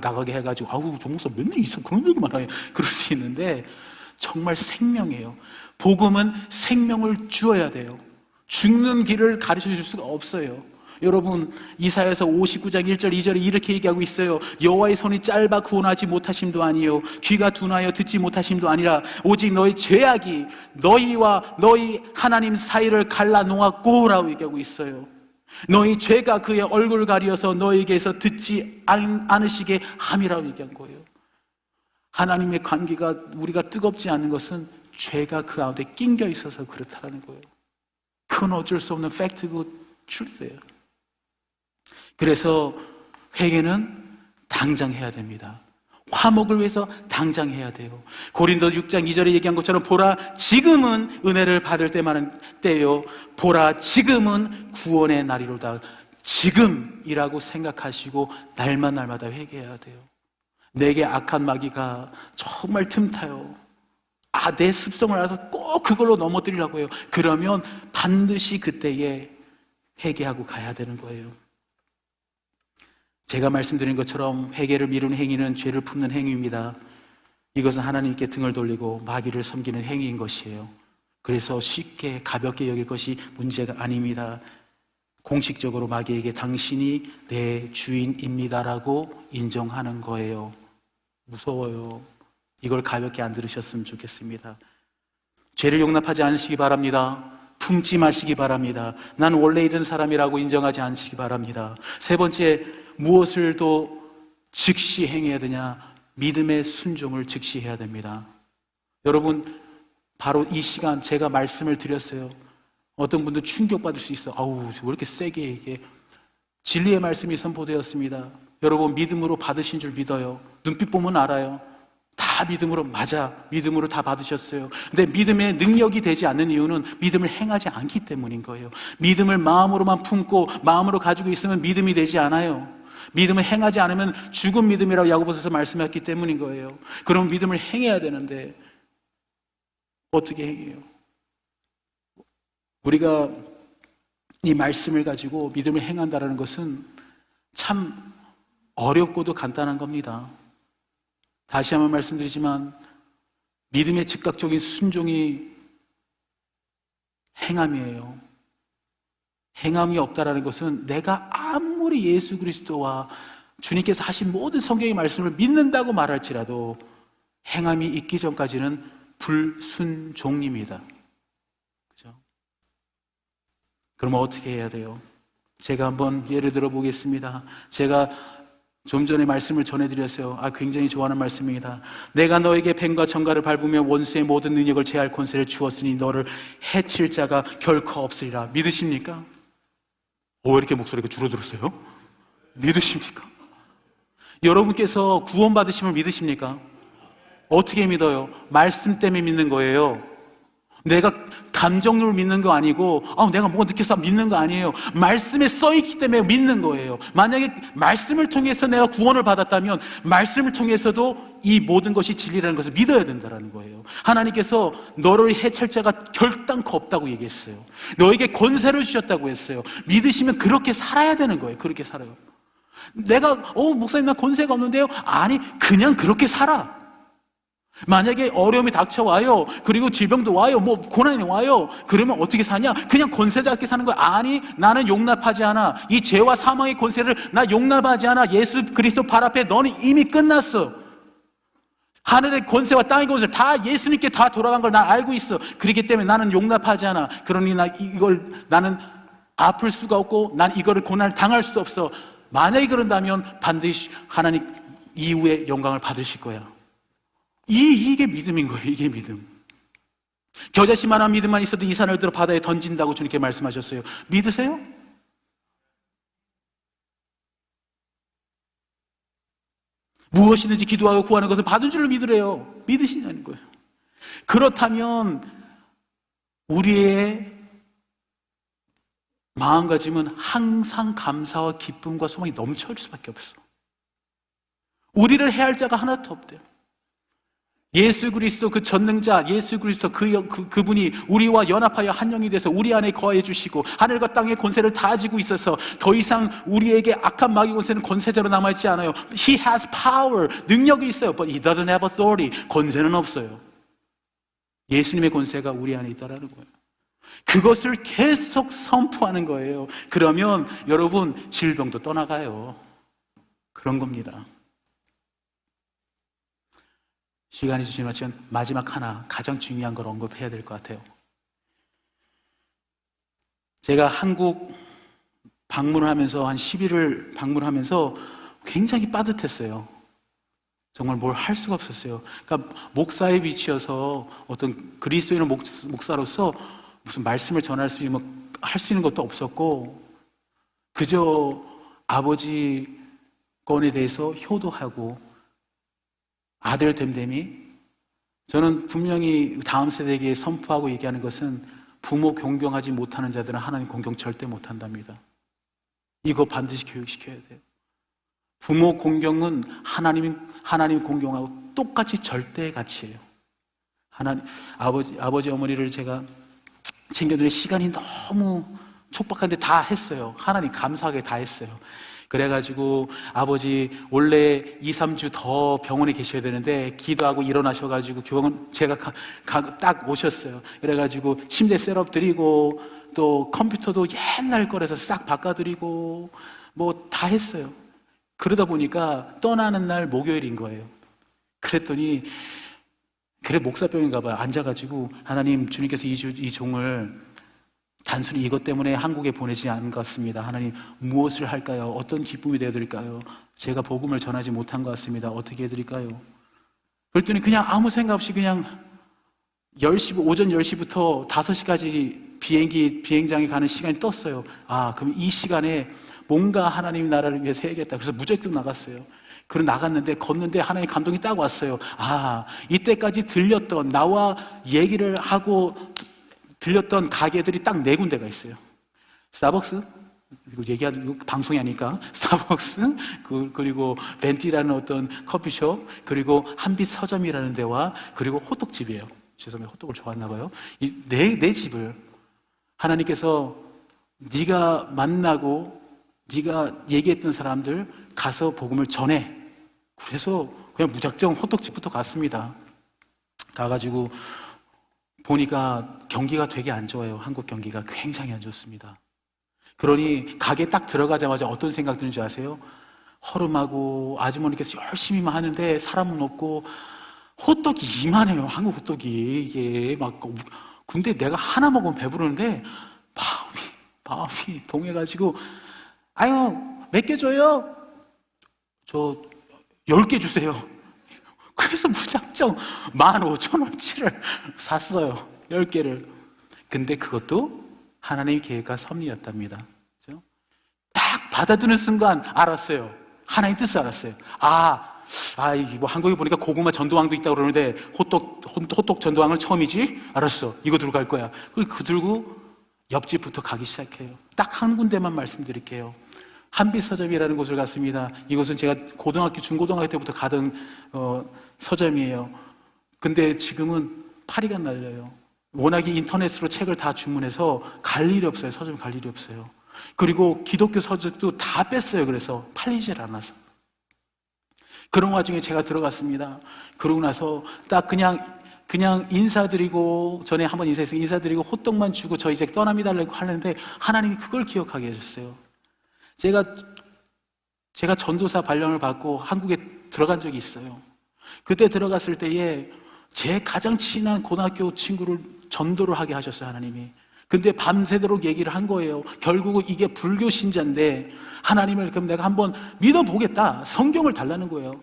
나가게 해가지고 정목사 맨날 있어 그런 얘기만 해. 그럴 수 있는데 정말 생명이에요. 복음은 생명을 주어야 돼요. 죽는 길을 가르쳐 줄 수가 없어요. 여러분, 이사야서 59장 1절 2절에 이렇게 얘기하고 있어요. 여호와의 손이 짧아 구원하지 못하심도 아니요 귀가 둔하여 듣지 못하심도 아니라 오직 너희 죄악이 너희와 너희 하나님 사이를 갈라 놓았고 라고 얘기하고 있어요. 너희 죄가 그의 얼굴을 가리어서 너희에게서 듣지 않으시게 함이라고 얘기한 거예요. 하나님의 관계가 우리가 뜨겁지 않은 것은 죄가 그 가운데 낑겨 있어서 그렇다는 거예요. 그건 어쩔 수 없는 팩트고 truth예요. 그래서 회개는 당장 해야 됩니다. 화목을 위해서 당장 해야 돼요. 고린도 6장 2절에 얘기한 것처럼 보라 지금은 은혜를 받을 때요 보라 지금은 구원의 날이로다. 지금이라고 생각하시고 날마다 회개해야 돼요. 내게 악한 마귀가 정말 틈타요. 내 습성을 알아서 꼭 그걸로 넘어뜨리려고 해요. 그러면 반드시 그때에 회개하고 가야 되는 거예요. 제가 말씀드린 것처럼 회개를 미루는 행위는 죄를 품는 행위입니다. 이것은 하나님께 등을 돌리고 마귀를 섬기는 행위인 것이에요. 그래서 쉽게 가볍게 여길 것이 문제가 아닙니다. 공식적으로 마귀에게 당신이 내 주인입니다라고 인정하는 거예요. 무서워요. 이걸 가볍게 안 들으셨으면 좋겠습니다. 죄를 용납하지 않으시기 바랍니다. 품지 마시기 바랍니다. 난 원래 이런 사람이라고 인정하지 않으시기 바랍니다. 세 번째, 무엇을 또 즉시 행해야 되냐? 믿음의 순종을 즉시 해야 됩니다. 여러분, 바로 이 시간 제가 말씀을 드렸어요. 어떤 분도 충격받을 수 있어. 아우, 왜 이렇게 세게 이게. 진리의 말씀이 선포되었습니다. 여러분, 믿음으로 받으신 줄 믿어요. 눈빛 보면 알아요. 다 믿음으로, 맞아, 믿음으로 다 받으셨어요. 근데 믿음의 능력이 되지 않는 이유는 믿음을 행하지 않기 때문인 거예요. 믿음을 마음으로만 품고 마음으로 가지고 있으면 믿음이 되지 않아요. 믿음을 행하지 않으면 죽은 믿음이라고 야고보서에서 말씀했기 때문인 거예요. 그럼 믿음을 행해야 되는데 어떻게 행해요? 우리가 이 말씀을 가지고 믿음을 행한다는 것은 참 어렵고도 간단한 겁니다. 다시 한번 말씀드리지만 믿음의 즉각적인 순종이 행함이에요. 행함이 없다라는 것은 내가 아무리 예수 그리스도와 주님께서 하신 모든 성경의 말씀을 믿는다고 말할지라도 행함이 있기 전까지는 불순종입니다. 그죠? 그럼 어떻게 해야 돼요? 제가 한번 예를 들어 보겠습니다. 제가 좀 전에 말씀을 전해드렸어요. 굉장히 좋아하는 말씀입니다. 내가 너에게 뱀과 정갈을 밟으며 원수의 모든 능력을 제할 권세를 주었으니 너를 해칠 자가 결코 없으리라. 믿으십니까? 왜 이렇게 목소리가 줄어들었어요? 믿으십니까? 여러분께서 구원받으심을 믿으십니까? 어떻게 믿어요? 말씀 때문에 믿는 거예요. 내가 감정으로 믿는 거 아니고 내가 뭐가 느껴서 믿는 거 아니에요. 말씀에 써있기 때문에 믿는 거예요. 만약에 말씀을 통해서 내가 구원을 받았다면 말씀을 통해서도 이 모든 것이 진리라는 것을 믿어야 된다는 거예요. 하나님께서 너를 해칠 자가 결단코 없다고 얘기했어요. 너에게 권세를 주셨다고 했어요. 믿으시면 그렇게 살아야 되는 거예요. 그렇게 살아요. 내가 목사님 나 권세가 없는데요? 아니, 그냥 그렇게 살아. 만약에 어려움이 닥쳐와요. 그리고 질병도 와요. 고난이 와요. 그러면 어떻게 사냐? 그냥 권세 잡게 사는 거야. 아니, 나는 용납하지 않아. 이 죄와 사망의 권세를 나 용납하지 않아. 예수 그리스도 발 앞에 너는 이미 끝났어. 하늘의 권세와 땅의 권세 다 예수님께 다 돌아간 걸 난 알고 있어. 그렇기 때문에 나는 용납하지 않아. 그러니 나는 아플 수가 없고 난 이거를 고난을 당할 수도 없어. 만약에 그런다면 반드시 하나님 이후에 영광을 받으실 거야. 이게 믿음인 거예요. 이게 믿음. 겨자씨만한 믿음만 있어도 이 산을 들어 바다에 던진다고 주님께 말씀하셨어요. 믿으세요? 무엇이든지 기도하고 구하는 것을 받은 줄로 믿으래요. 믿으시냐는 거예요. 그렇다면 우리의 마음가짐은 항상 감사와 기쁨과 소망이 넘쳐올 수밖에 없어. 우리를 해할 자가 하나도 없대요. 예수 그리스도 그 전능자, 예수 그리스도 그분이 우리와 연합하여 한 영이 돼서 우리 안에 거해 주시고 하늘과 땅의 권세를 다 가지고 있어서 더 이상 우리에게 악한 마귀 권세는 권세자로 남아있지 않아요. He has power, 능력이 있어요. But he doesn't have authority, 권세는 없어요. 예수님의 권세가 우리 안에 있다라는 거예요. 그것을 계속 선포하는 거예요. 그러면 여러분 질병도 떠나가요. 그런 겁니다. 시간이 주시면 마지막 하나 가장 중요한 걸 언급해야 될 것 같아요. 제가 한국 방문을 하면서 한 10일을 방문하면서 굉장히 빠듯했어요. 정말 뭘 할 수가 없었어요. 그러니까 목사의 위치여서 어떤 그리스도인의 목사로서 무슨 말씀을 전할 수 있는 할 수 있는 것도 없었고 그저 아버지 건에 대해서 효도하고 아들 됨됨이 저는 분명히 다음 세대에게 선포하고 얘기하는 것은 부모 존경하지 못하는 자들은 하나님 존경 절대 못한답니다. 이거 반드시 교육시켜야 돼요. 부모 공경은 하나님 공경하고 똑같이 절대의 가치예요. 아버지 어머니를 제가 챙겨드릴 시간이 너무 촉박한데 다 했어요. 하나님 감사하게 다 했어요. 그래가지고 아버지 원래 2, 3주 더 병원에 계셔야 되는데 기도하고 일어나셔가지고 병원 제가 딱 오셨어요. 그래가지고 침대 셋업 드리고 또 컴퓨터도 옛날 거라서 싹 바꿔드리고 뭐 다 했어요. 그러다 보니까 떠나는 날 목요일인 거예요. 그랬더니 그래 목사병인가 봐요. 앉아가지고 하나님 주님께서 이 종을 단순히 이것 때문에 한국에 보내지 않은 것 같습니다. 하나님, 무엇을 할까요? 어떤 기쁨이 되어드릴까요? 제가 복음을 전하지 못한 것 같습니다. 어떻게 해드릴까요? 그랬더니 그냥 아무 생각 없이 그냥 오전 10시부터 5시까지 비행장에 가는 시간이 떴어요. 그럼 이 시간에 뭔가 하나님 나라를 위해서 해야겠다. 그래서 무작정 나갔어요. 그리고 나갔는데 걷는데 하나님 감동이 딱 왔어요. 이때까지 들렸던, 나와 얘기를 하고 들렸던 가게들이 딱 4군데가 있어요. 스타벅스, 이거 얘기하는 방송이 아니까 스타벅스, 그리고 벤티라는 어떤 커피숍, 그리고 한빛 서점이라는 데와 그리고 호떡집이에요. 죄송해요. 호떡을 좋아했나 봐요. 이 네 집을 하나님께서 네가 만나고 네가 얘기했던 사람들 가서 복음을 전해. 그래서 그냥 무작정 호떡집부터 갔습니다. 가가지고 보니까 경기가 되게 안 좋아요. 한국 경기가 굉장히 안 좋습니다. 그러니 가게 딱 들어가자마자 어떤 생각 드는 줄 아세요? 허름하고 아주머니께서 열심히만 하는데 사람은 없고 호떡이 이만해요. 한국 호떡이 이게 막. 근데 내가 하나 먹으면 배부르는데 마음이 동해가지고 몇 개 줘요? 저 10개 주세요. 그래서 무작정 15,000원치를 샀어요. 10개를. 근데 그것도 하나님의 계획과 섭리였답니다. 그렇죠? 딱 받아드는 순간 알았어요. 하나님의 뜻을 알았어요. 이게 뭐 한국에 보니까 고구마 전도왕도 있다고 그러는데 호떡 전도왕은 처음이지? 알았어. 이거 들고 갈 거야. 그리고 들고 옆집부터 가기 시작해요. 딱 한 군데만 말씀드릴게요. 한빛 서점이라는 곳을 갔습니다. 이곳은 제가 중고등학교 때부터 가던 서점이에요. 근데 지금은 파리가 날려요. 워낙에 인터넷으로 책을 다 주문해서 갈 일이 없어요. 서점 갈 일이 없어요. 그리고 기독교 서적도 다 뺐어요. 그래서 팔리질 않아서. 그런 와중에 제가 들어갔습니다. 그러고 나서 딱 그냥 인사드리고, 전에 한번 인사드리고 호떡만 주고 저 이제 떠납니다라고 하는데 하나님이 그걸 기억하게 해줬어요. 제가 전도사 발령을 받고 한국에 들어간 적이 있어요. 그때 들어갔을 때에 제 가장 친한 고등학교 친구를 전도를 하게 하셨어요, 하나님이. 근데 밤새도록 얘기를 한 거예요. 결국은 이게 불교 신자인데 하나님을 그럼 내가 한번 믿어보겠다. 성경을 달라는 거예요.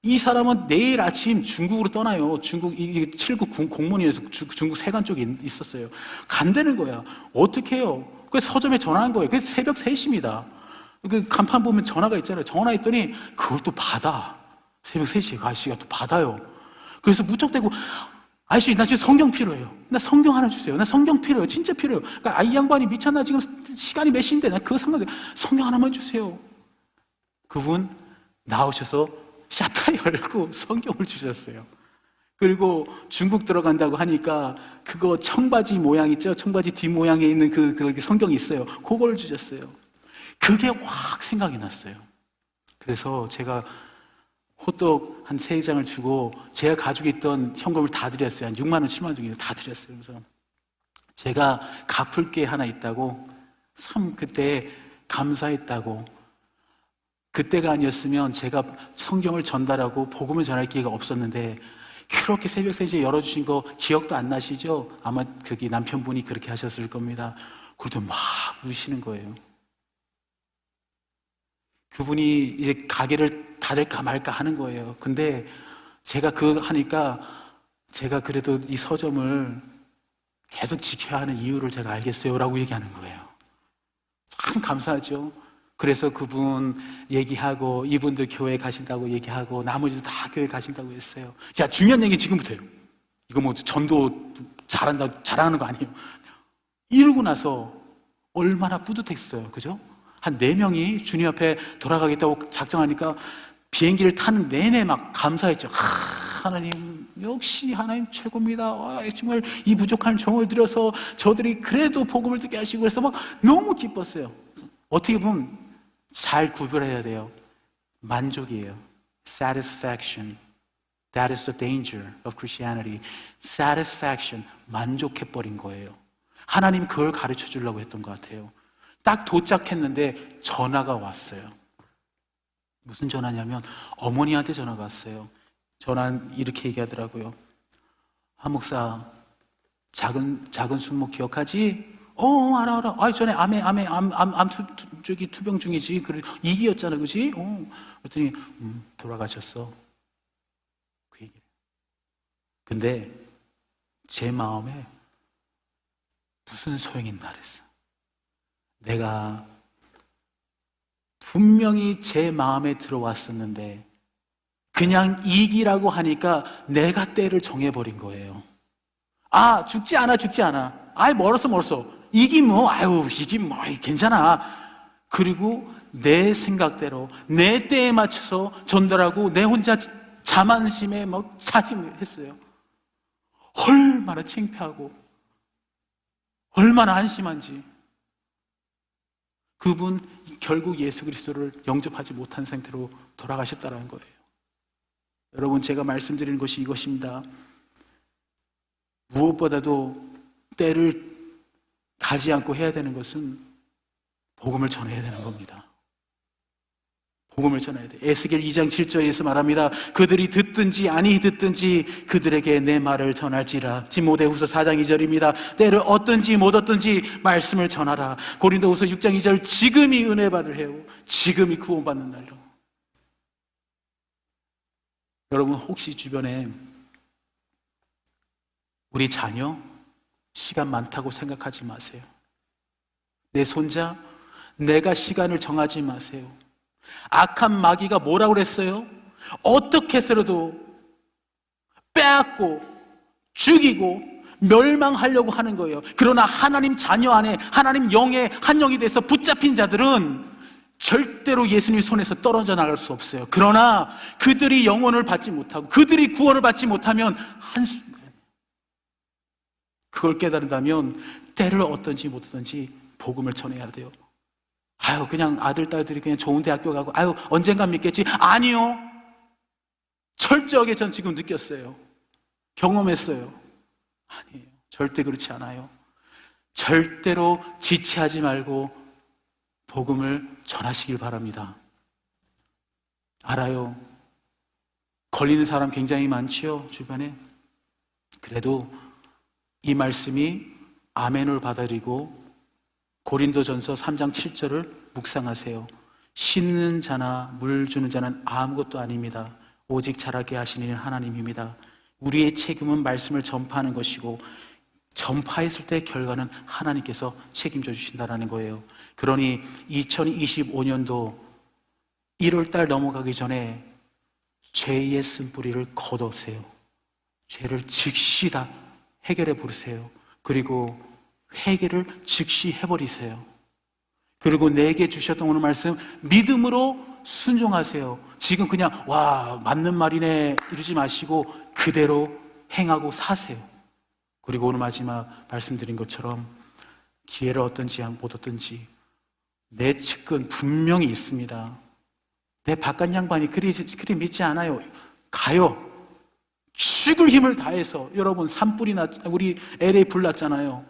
이 사람은 내일 아침 중국으로 떠나요. 이게 7급 공무원이어서 중국 세관 쪽에 있었어요. 간다는 거야. 어떻게 해요? 그래서 서점에 전화한 거예요. 그래서 새벽 3시입니다. 그 간판 보면 전화가 있잖아요. 전화했더니 그걸 또 받아. 새벽 3시에 그 아저씨가 또 받아요. 그래서 무턱대고 아저씨, 나 지금 성경 필요해요. 나 성경 하나 주세요. 나 성경 필요해요. 진짜 필요해요. 그러니까 이 양반이 미쳤나? 지금 시간이 몇 시인데 나 그거 상관없어요. 성경 하나만 주세요. 그분 나오셔서 샤터 열고 성경을 주셨어요. 그리고 중국 들어간다고 하니까 그거 청바지 모양 있죠? 청바지 뒷모양에 있는 그 성경이 있어요. 그걸 주셨어요. 그게 확 생각이 났어요. 그래서 제가 호떡 한 3장을 주고 제가 가지고 있던 현금을 다 드렸어요. 한 6만 원, 7만 원 정도 다 드렸어요. 그래서 제가 갚을 게 하나 있다고 참 그때 감사했다고. 그때가 아니었으면 제가 성경을 전달하고 복음을 전할 기회가 없었는데 그렇게 새벽 3시에 열어주신 거 기억도 안 나시죠? 아마 거기 남편분이 그렇게 하셨을 겁니다. 그래도 막 우시는 거예요. 그분이 이제 가게를 닫을까 말까 하는 거예요. 근데 제가 하니까 제가 그래도 이 서점을 계속 지켜야 하는 이유를 제가 알겠어요 라고 얘기하는 거예요. 참 감사하죠. 그래서 그분 얘기하고 이분들 교회 가신다고 얘기하고 나머지도 다 교회 가신다고 했어요. 자, 중요한 얘기 지금부터예요. 이거 뭐 전도 잘하는 거 아니에요. 이러고 나서 얼마나 뿌듯했어요. 그죠? 한 4명이 주님 앞에 돌아가겠다고 작정하니까 비행기를 타는 내내 막 감사했죠. 하나님, 역시 하나님 최고입니다. 정말 이 부족한 종을 들여서 저들이 그래도 복음을 듣게 하시고 그래서 막 너무 기뻤어요. 어떻게 보면 잘 구별해야 돼요. 만족이에요. Satisfaction. That is the danger of Christianity. Satisfaction. 만족해버린 거예요. 하나님 그걸 가르쳐 주려고 했던 것 같아요. 딱 도착했는데 전화가 왔어요. 무슨 전화냐면 어머니한테 전화가 왔어요. 전화는 이렇게 얘기하더라고요. 한 목사, 작은 순목 기억하지? 알아. 전에 저기 투병 중이지. 그래, 2기였잖아, 그지? 그랬더니, 돌아가셨어. 그 얘기를. 근데 제 마음에 무슨 소용이 있나 그랬어. 내가 분명히 제 마음에 들어왔었는데, 그냥 2기라고 하니까 내가 때를 정해버린 거예요. 죽지 않아. 멀었어. 이기 괜찮아. 그리고 내 생각대로 내 때에 맞춰서 전달하고 내 혼자 자만심에 막 차짐을 했어요. 얼마나 창피하고 얼마나 안심한지. 그분 결국 예수 그리스도를 영접하지 못한 상태로 돌아가셨다는 거예요. 여러분, 제가 말씀드리는 것이 이것입니다. 무엇보다도 때를 가지 않고 해야 되는 것은 복음을 전해야 되는 겁니다. 복음을 전해야 돼. 에스겔 2장 7절에서 말합니다. 그들이 듣든지 아니 듣든지 그들에게 내 말을 전할지라. 디모데후서 4장 2절입니다. 때를 얻든지 못 얻든지 말씀을 전하라. 고린도후서 6장 2절 지금이 은혜 받을 해요. 지금이 구원받는 날로. 여러분, 혹시 주변에 우리 자녀 시간 많다고 생각하지 마세요. 내 손자, 내가 시간을 정하지 마세요. 악한 마귀가 뭐라고 그랬어요? 어떻게 해서라도 빼앗고 죽이고 멸망하려고 하는 거예요. 그러나 하나님 자녀 안에 하나님 영의 한 영이 돼서 붙잡힌 자들은 절대로 예수님 손에서 떨어져 나갈 수 없어요. 그러나 그들이 영혼을 받지 못하고 그들이 구원을 받지 못하면 한순간 그걸 깨달은다면 때를 얻든지 못 얻든지 복음을 전해야 돼요. 그냥 아들, 딸들이 그냥 좋은 대학교 가고 언젠간 믿겠지. 아니요. 철저하게 전 지금 느꼈어요. 경험했어요. 아니에요. 절대 그렇지 않아요. 절대로 지체하지 말고 복음을 전하시길 바랍니다. 알아요. 걸리는 사람 굉장히 많지요, 주변에. 그래도 이 말씀이 아멘을 받아들이고 고린도전서 3장 7절을 묵상하세요. 씻는 자나 물 주는 자는 아무것도 아닙니다. 오직 자라게 하시는 이는 하나님입니다. 우리의 책임은 말씀을 전파하는 것이고 전파했을 때 결과는 하나님께서 책임져 주신다는 거예요. 그러니 2025년도 1월달 넘어가기 전에 죄의 쓴뿌리를 걷어세요. 죄를 즉시 다 해결해 버리세요. 그리고 회개를 즉시 해버리세요. 그리고 내게 주셨던 오늘 말씀 믿음으로 순종하세요. 지금 그냥 맞는 말이네 이러지 마시고 그대로 행하고 사세요. 그리고 오늘 마지막 말씀드린 것처럼 기회를 얻든지 못 얻든지 내 측근 분명히 있습니다. 내 바깥 양반이 그리 믿지 않아요. 가요. 죽을 힘을 다해서. 여러분, 산불이 우리 LA 불 났잖아요.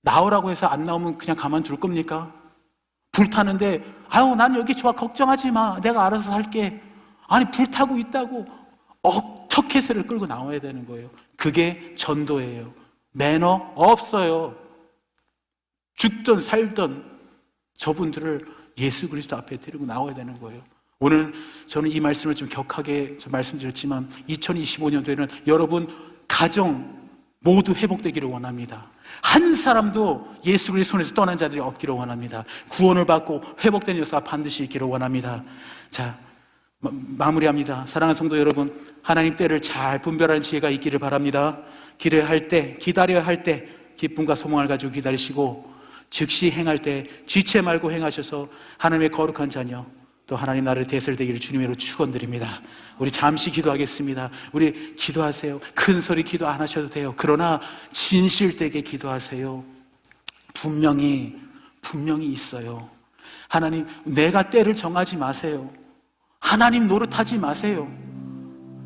나오라고 해서 안 나오면 그냥 가만둘 겁니까? 불타는데 난 여기 좋아, 걱정하지 마, 내가 알아서 살게. 아니, 불타고 있다고 어떻게서를 끌고 나와야 되는 거예요. 그게 전도예요. 매너 없어요. 죽든 살든 저분들을 예수 그리스도 앞에 데리고 나와야 되는 거예요. 오늘 저는 이 말씀을 좀 격하게 말씀드렸지만 2025년도에는 여러분 가정 모두 회복되기를 원합니다. 한 사람도 예수 그리스도 손에서 떠난 자들이 없기를 원합니다. 구원을 받고 회복된 역사가 반드시 있기를 원합니다. 자, 마무리합니다. 사랑하는 성도 여러분, 하나님 때를 잘 분별하는 지혜가 있기를 바랍니다. 기도해야 할 때, 기다려야 할 때 기쁨과 소망을 가지고 기다리시고 즉시 행할 때 지체 말고 행하셔서 하나님의 거룩한 자녀, 또 하나님 나라를 대설되기를 주님으로 축원드립니다. 우리 잠시 기도하겠습니다. 우리 기도하세요. 큰 소리 기도 안 하셔도 돼요. 그러나 진실되게 기도하세요. 분명히 있어요. 하나님, 내가 때를 정하지 마세요. 하나님 노릇하지 마세요.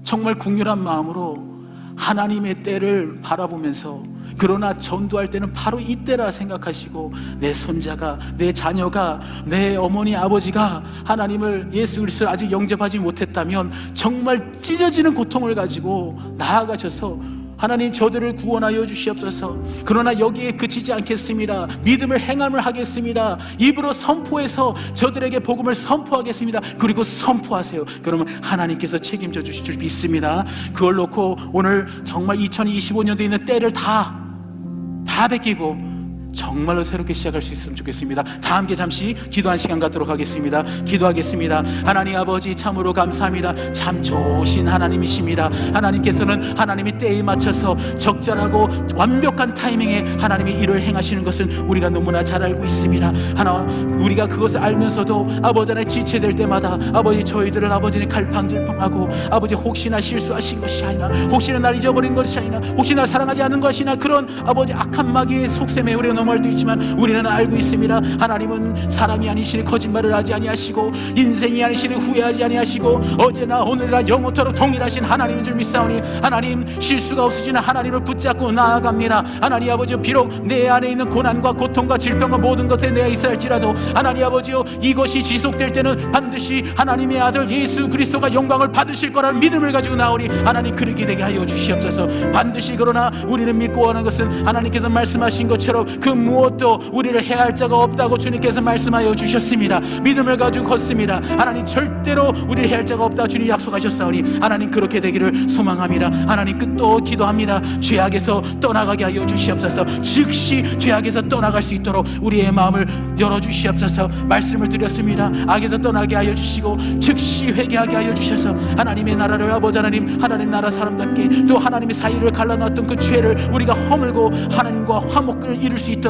정말 국률한 마음으로 하나님의 때를 바라보면서, 그러나 전도할 때는 바로 이때라 생각하시고, 내 손자가, 내 자녀가, 내 어머니 아버지가 하나님을, 예수 그리스도를 아직 영접하지 못했다면 정말 찢어지는 고통을 가지고 나아가셔서 하나님 저들을 구원하여 주시옵소서. 그러나 여기에 그치지 않겠습니다. 믿음을 행함을 하겠습니다. 입으로 선포해서 저들에게 복음을 선포하겠습니다. 그리고 선포하세요. 그러면 하나님께서 책임져 주실 줄 믿습니다. 그걸 놓고 오늘 정말 2025년도에 있는 때를 다 베끼고 정말로 새롭게 시작할 수 있으면 좋겠습니다. 다 함께 잠시 기도한 시간 갖도록 하겠습니다. 기도하겠습니다. 하나님 아버지, 참으로 감사합니다. 참 좋으신 하나님이십니다. 하나님께서는 하나님이 때에 맞춰서 적절하고 완벽한 타이밍에 하나님이 일을 행하시는 것은 우리가 너무나 잘 알고 있습니다. 우리가 그것을 알면서도 아버지 안에 지체될 때마다 아버지 저희들은 아버지는 갈팡질팡하고 아버지 혹시나 실수하신 것이 아니라 혹시나 날 잊어버린 것이 아니라 혹시나 사랑하지 않은 것이나 그런 아버지 악한 마귀의 속셈에 우리가 넘어갈 때 있지만 우리는 알고 있습니다. 하나님은 사람이 아니시니 거짓말을 하지 아니하시고 인생이 아니시니 후회하지 아니하시고 어제나 오늘이나 영원토록 동일하신 하나님인 줄 믿사오니 하나님 실수가 없으시는 하나님을 붙잡고 나아갑니다. 하나님 아버지요, 비록 내 안에 있는 고난과 고통과 질병과 모든 것에 내가 있어야 할지라도 하나님 아버지요, 이것이 지속될 때는 반드시 하나님의 아들 예수 그리스도가 영광을 받으실 거라는 믿음을 가지고 나오니 하나님 그렇게 되게 하여 주시옵소서. 반드시 그러나 우리는 믿고 하는 것은 하나님께서 말씀하신 것처럼 그 무엇도 우리를 해할 자가 없다고 주님께서 말씀하여 주셨습니다. 믿음을 가지고 걷습니다. 하나님 절대로 우리를 해할 자가 없다 주님 약속하셨사오니 하나님 그렇게 되기를 소망합니다. 하나님 끝도 기도합니다. 죄악에서 떠나가게 하여 주시옵소서. 즉시 죄악에서 떠나갈 수 있도록 우리의 마음을 열어주시옵소서. 말씀을 드렸습니다. 악에서 떠나게 하여 주시고 즉시 회개하게 하여 주셔서 하나님의 나라를 아버지 하나님 나라 사람답게 또 하나님의 사이를 갈라놨던 그 죄를 우리가 허물고 하나님과 화목을 이룰 수 있도록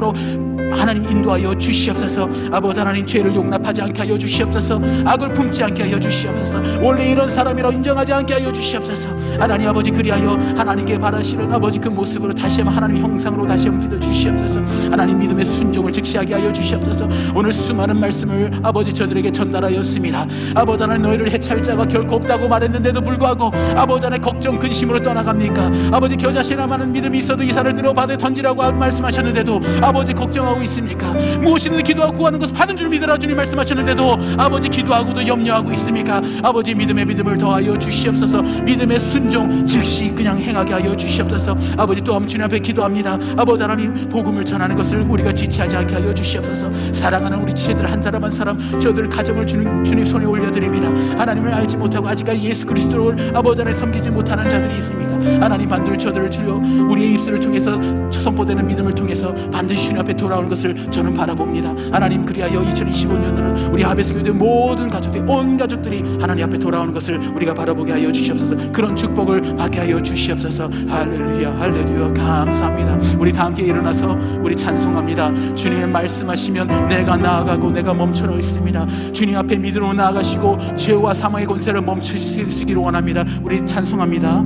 하나님 인도하여 주시옵소서. 아버지 하나님 죄를 용납하지 않게 하여 주시옵소서. 악을 품지 않게 하여 주시옵소서. 원래 이런 사람이라고 인정하지 않게 하여 주시옵소서. 하나님 아버지 그리하여 하나님께 바라시는 아버지 그 모습으로 다시 한번 하나님의 형상으로 다시 한번 믿어 주시옵소서. 하나님 믿음의 순종을 즉시하게 하여 주시옵소서. 오늘 수많은 말씀을 아버지 저들에게 전달하였습니다. 아버지 하나님 너희를 해찰 자가 결코 없다고 말했는데도 불구하고 아버지 하나님 걱정 근심으로 떠나갑니까? 아버지 겨자씨나 많은 믿음이 있어도 이 산을 들어 바다에 던지라고 말씀하셨는데도 아버지 걱정하고 있습니까? 무엇이든 기도하고 구하는 것을 받은 줄 믿으라 주님 말씀하셨는데도 아버지 기도하고도 염려하고 있습니까? 아버지 믿음의 믿음을 더하여 주시옵소서. 믿음의 순종 즉시 그냥 행하게 하여 주시옵소서. 아버지 또한 주님 앞에 기도합니다. 아버지 하나님 복음을 전하는 것을 우리가 지체하지 않게 하여 주시옵소서. 사랑하는 우리 지체들 한 사람 한 사람 저들 가정을 주님 손에 올려드립니다. 하나님을 알지 못하고 아직까지 예수 그리스도를 아버지 안에 섬기지 못하는 자들이 있습니다. 하나님 반드시 저들을 주여 우리의 입술을 통해서 선포되는 믿음을 통해서 반드시 주님 앞에 돌아오는 것을 저는 바라봅니다. 하나님 그리하여 2025년도는 우리 아베스 교회 모든 가족들 온 가족들이 하나님 앞에 돌아오는 것을 우리가 바라보게 하여 주시옵소서. 그런 축복을 받게 하여 주시옵소서. 할렐루야 할렐루야 감사합니다. 우리 다 함께 일어나서 우리 찬송합니다. 주님의 말씀하시면 내가 나아가고 내가 멈춰라 있습니다. 주님 앞에 믿음으로 나아가시고 죄와 사망의 권세를 멈추시기를 원합니다. 우리 찬송합니다.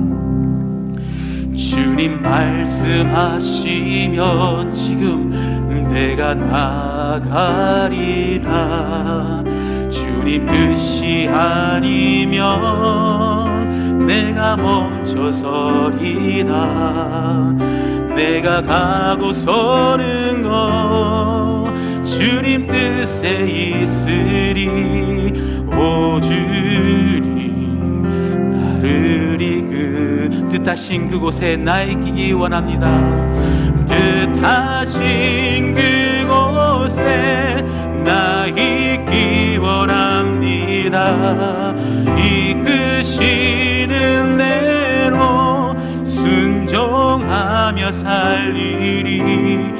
주님 말씀하시면 지금 내가 나가리라. 주님 뜻이 아니면 내가 멈춰서리다. 내가 가고 서는 것 주님 뜻에 있으리. 오 주님 나를 이끄 뜻하신 그곳에 나 있기를 원합니다. 뜻하신 그곳에 나 있기 원합니다. 이끄시는 대로 순종하며 살리리.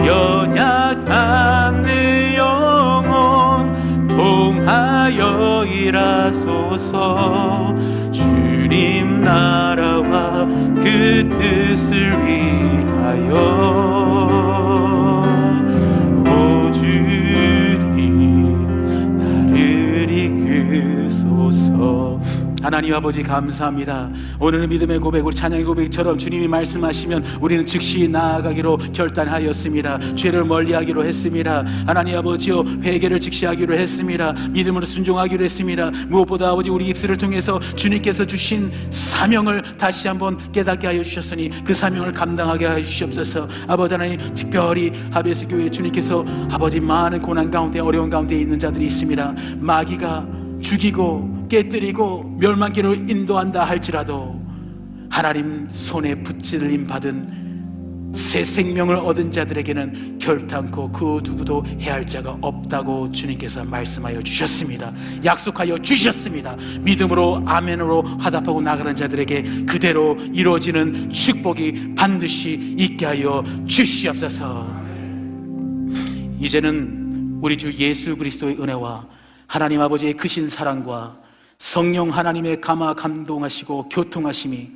연약한 내 영혼 통하여 일하소서. 주님 나라와 그 뜻을 위하여. 오 주님 나를 이끄소서. 하나님 아버지 감사합니다. 오늘은 믿음의 고백, 우리 찬양의 고백처럼 주님이 말씀하시면 우리는 즉시 나아가기로 결단하였습니다. 죄를 멀리하기로 했습니다. 하나님 아버지요 회개를 즉시 하기로 했습니다. 믿음으로 순종하기로 했습니다. 무엇보다 아버지 우리 입술을 통해서 주님께서 주신 사명을 다시 한번 깨닫게 하여 주셨으니 그 사명을 감당하게 하여 주시옵소서. 아버지 하나님 특별히 하베스 교회 주님께서 아버지 많은 고난 가운데 어려운 가운데 있는 자들이 있습니다. 마귀가 죽이고 깨뜨리고 멸망길로 인도한다 할지라도 하나님 손에 붙들림 받은 새 생명을 얻은 자들에게는 결탄코 그 누구도 해할 자가 없다고 주님께서 말씀하여 주셨습니다. 약속하여 주셨습니다. 믿음으로 아멘으로 화답하고 나가는 자들에게 그대로 이루어지는 축복이 반드시 있게 하여 주시옵소서. 이제는 우리 주 예수 그리스도의 은혜와 하나님 아버지의 크신 사랑과 성령 하나님의 감화 감동하시고 교통하심이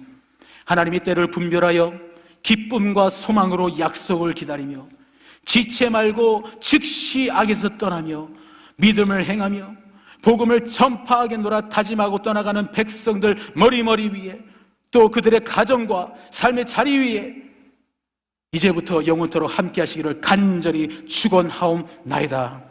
하나님의 때를 분별하여 기쁨과 소망으로 약속을 기다리며 지체 말고 즉시 악에서 떠나며 믿음을 행하며 복음을 전파하겠노라 다짐하고 떠나가는 백성들 머리머리 위에, 또 그들의 가정과 삶의 자리 위에 이제부터 영원토록 함께 하시기를 간절히 축원하옵나이다.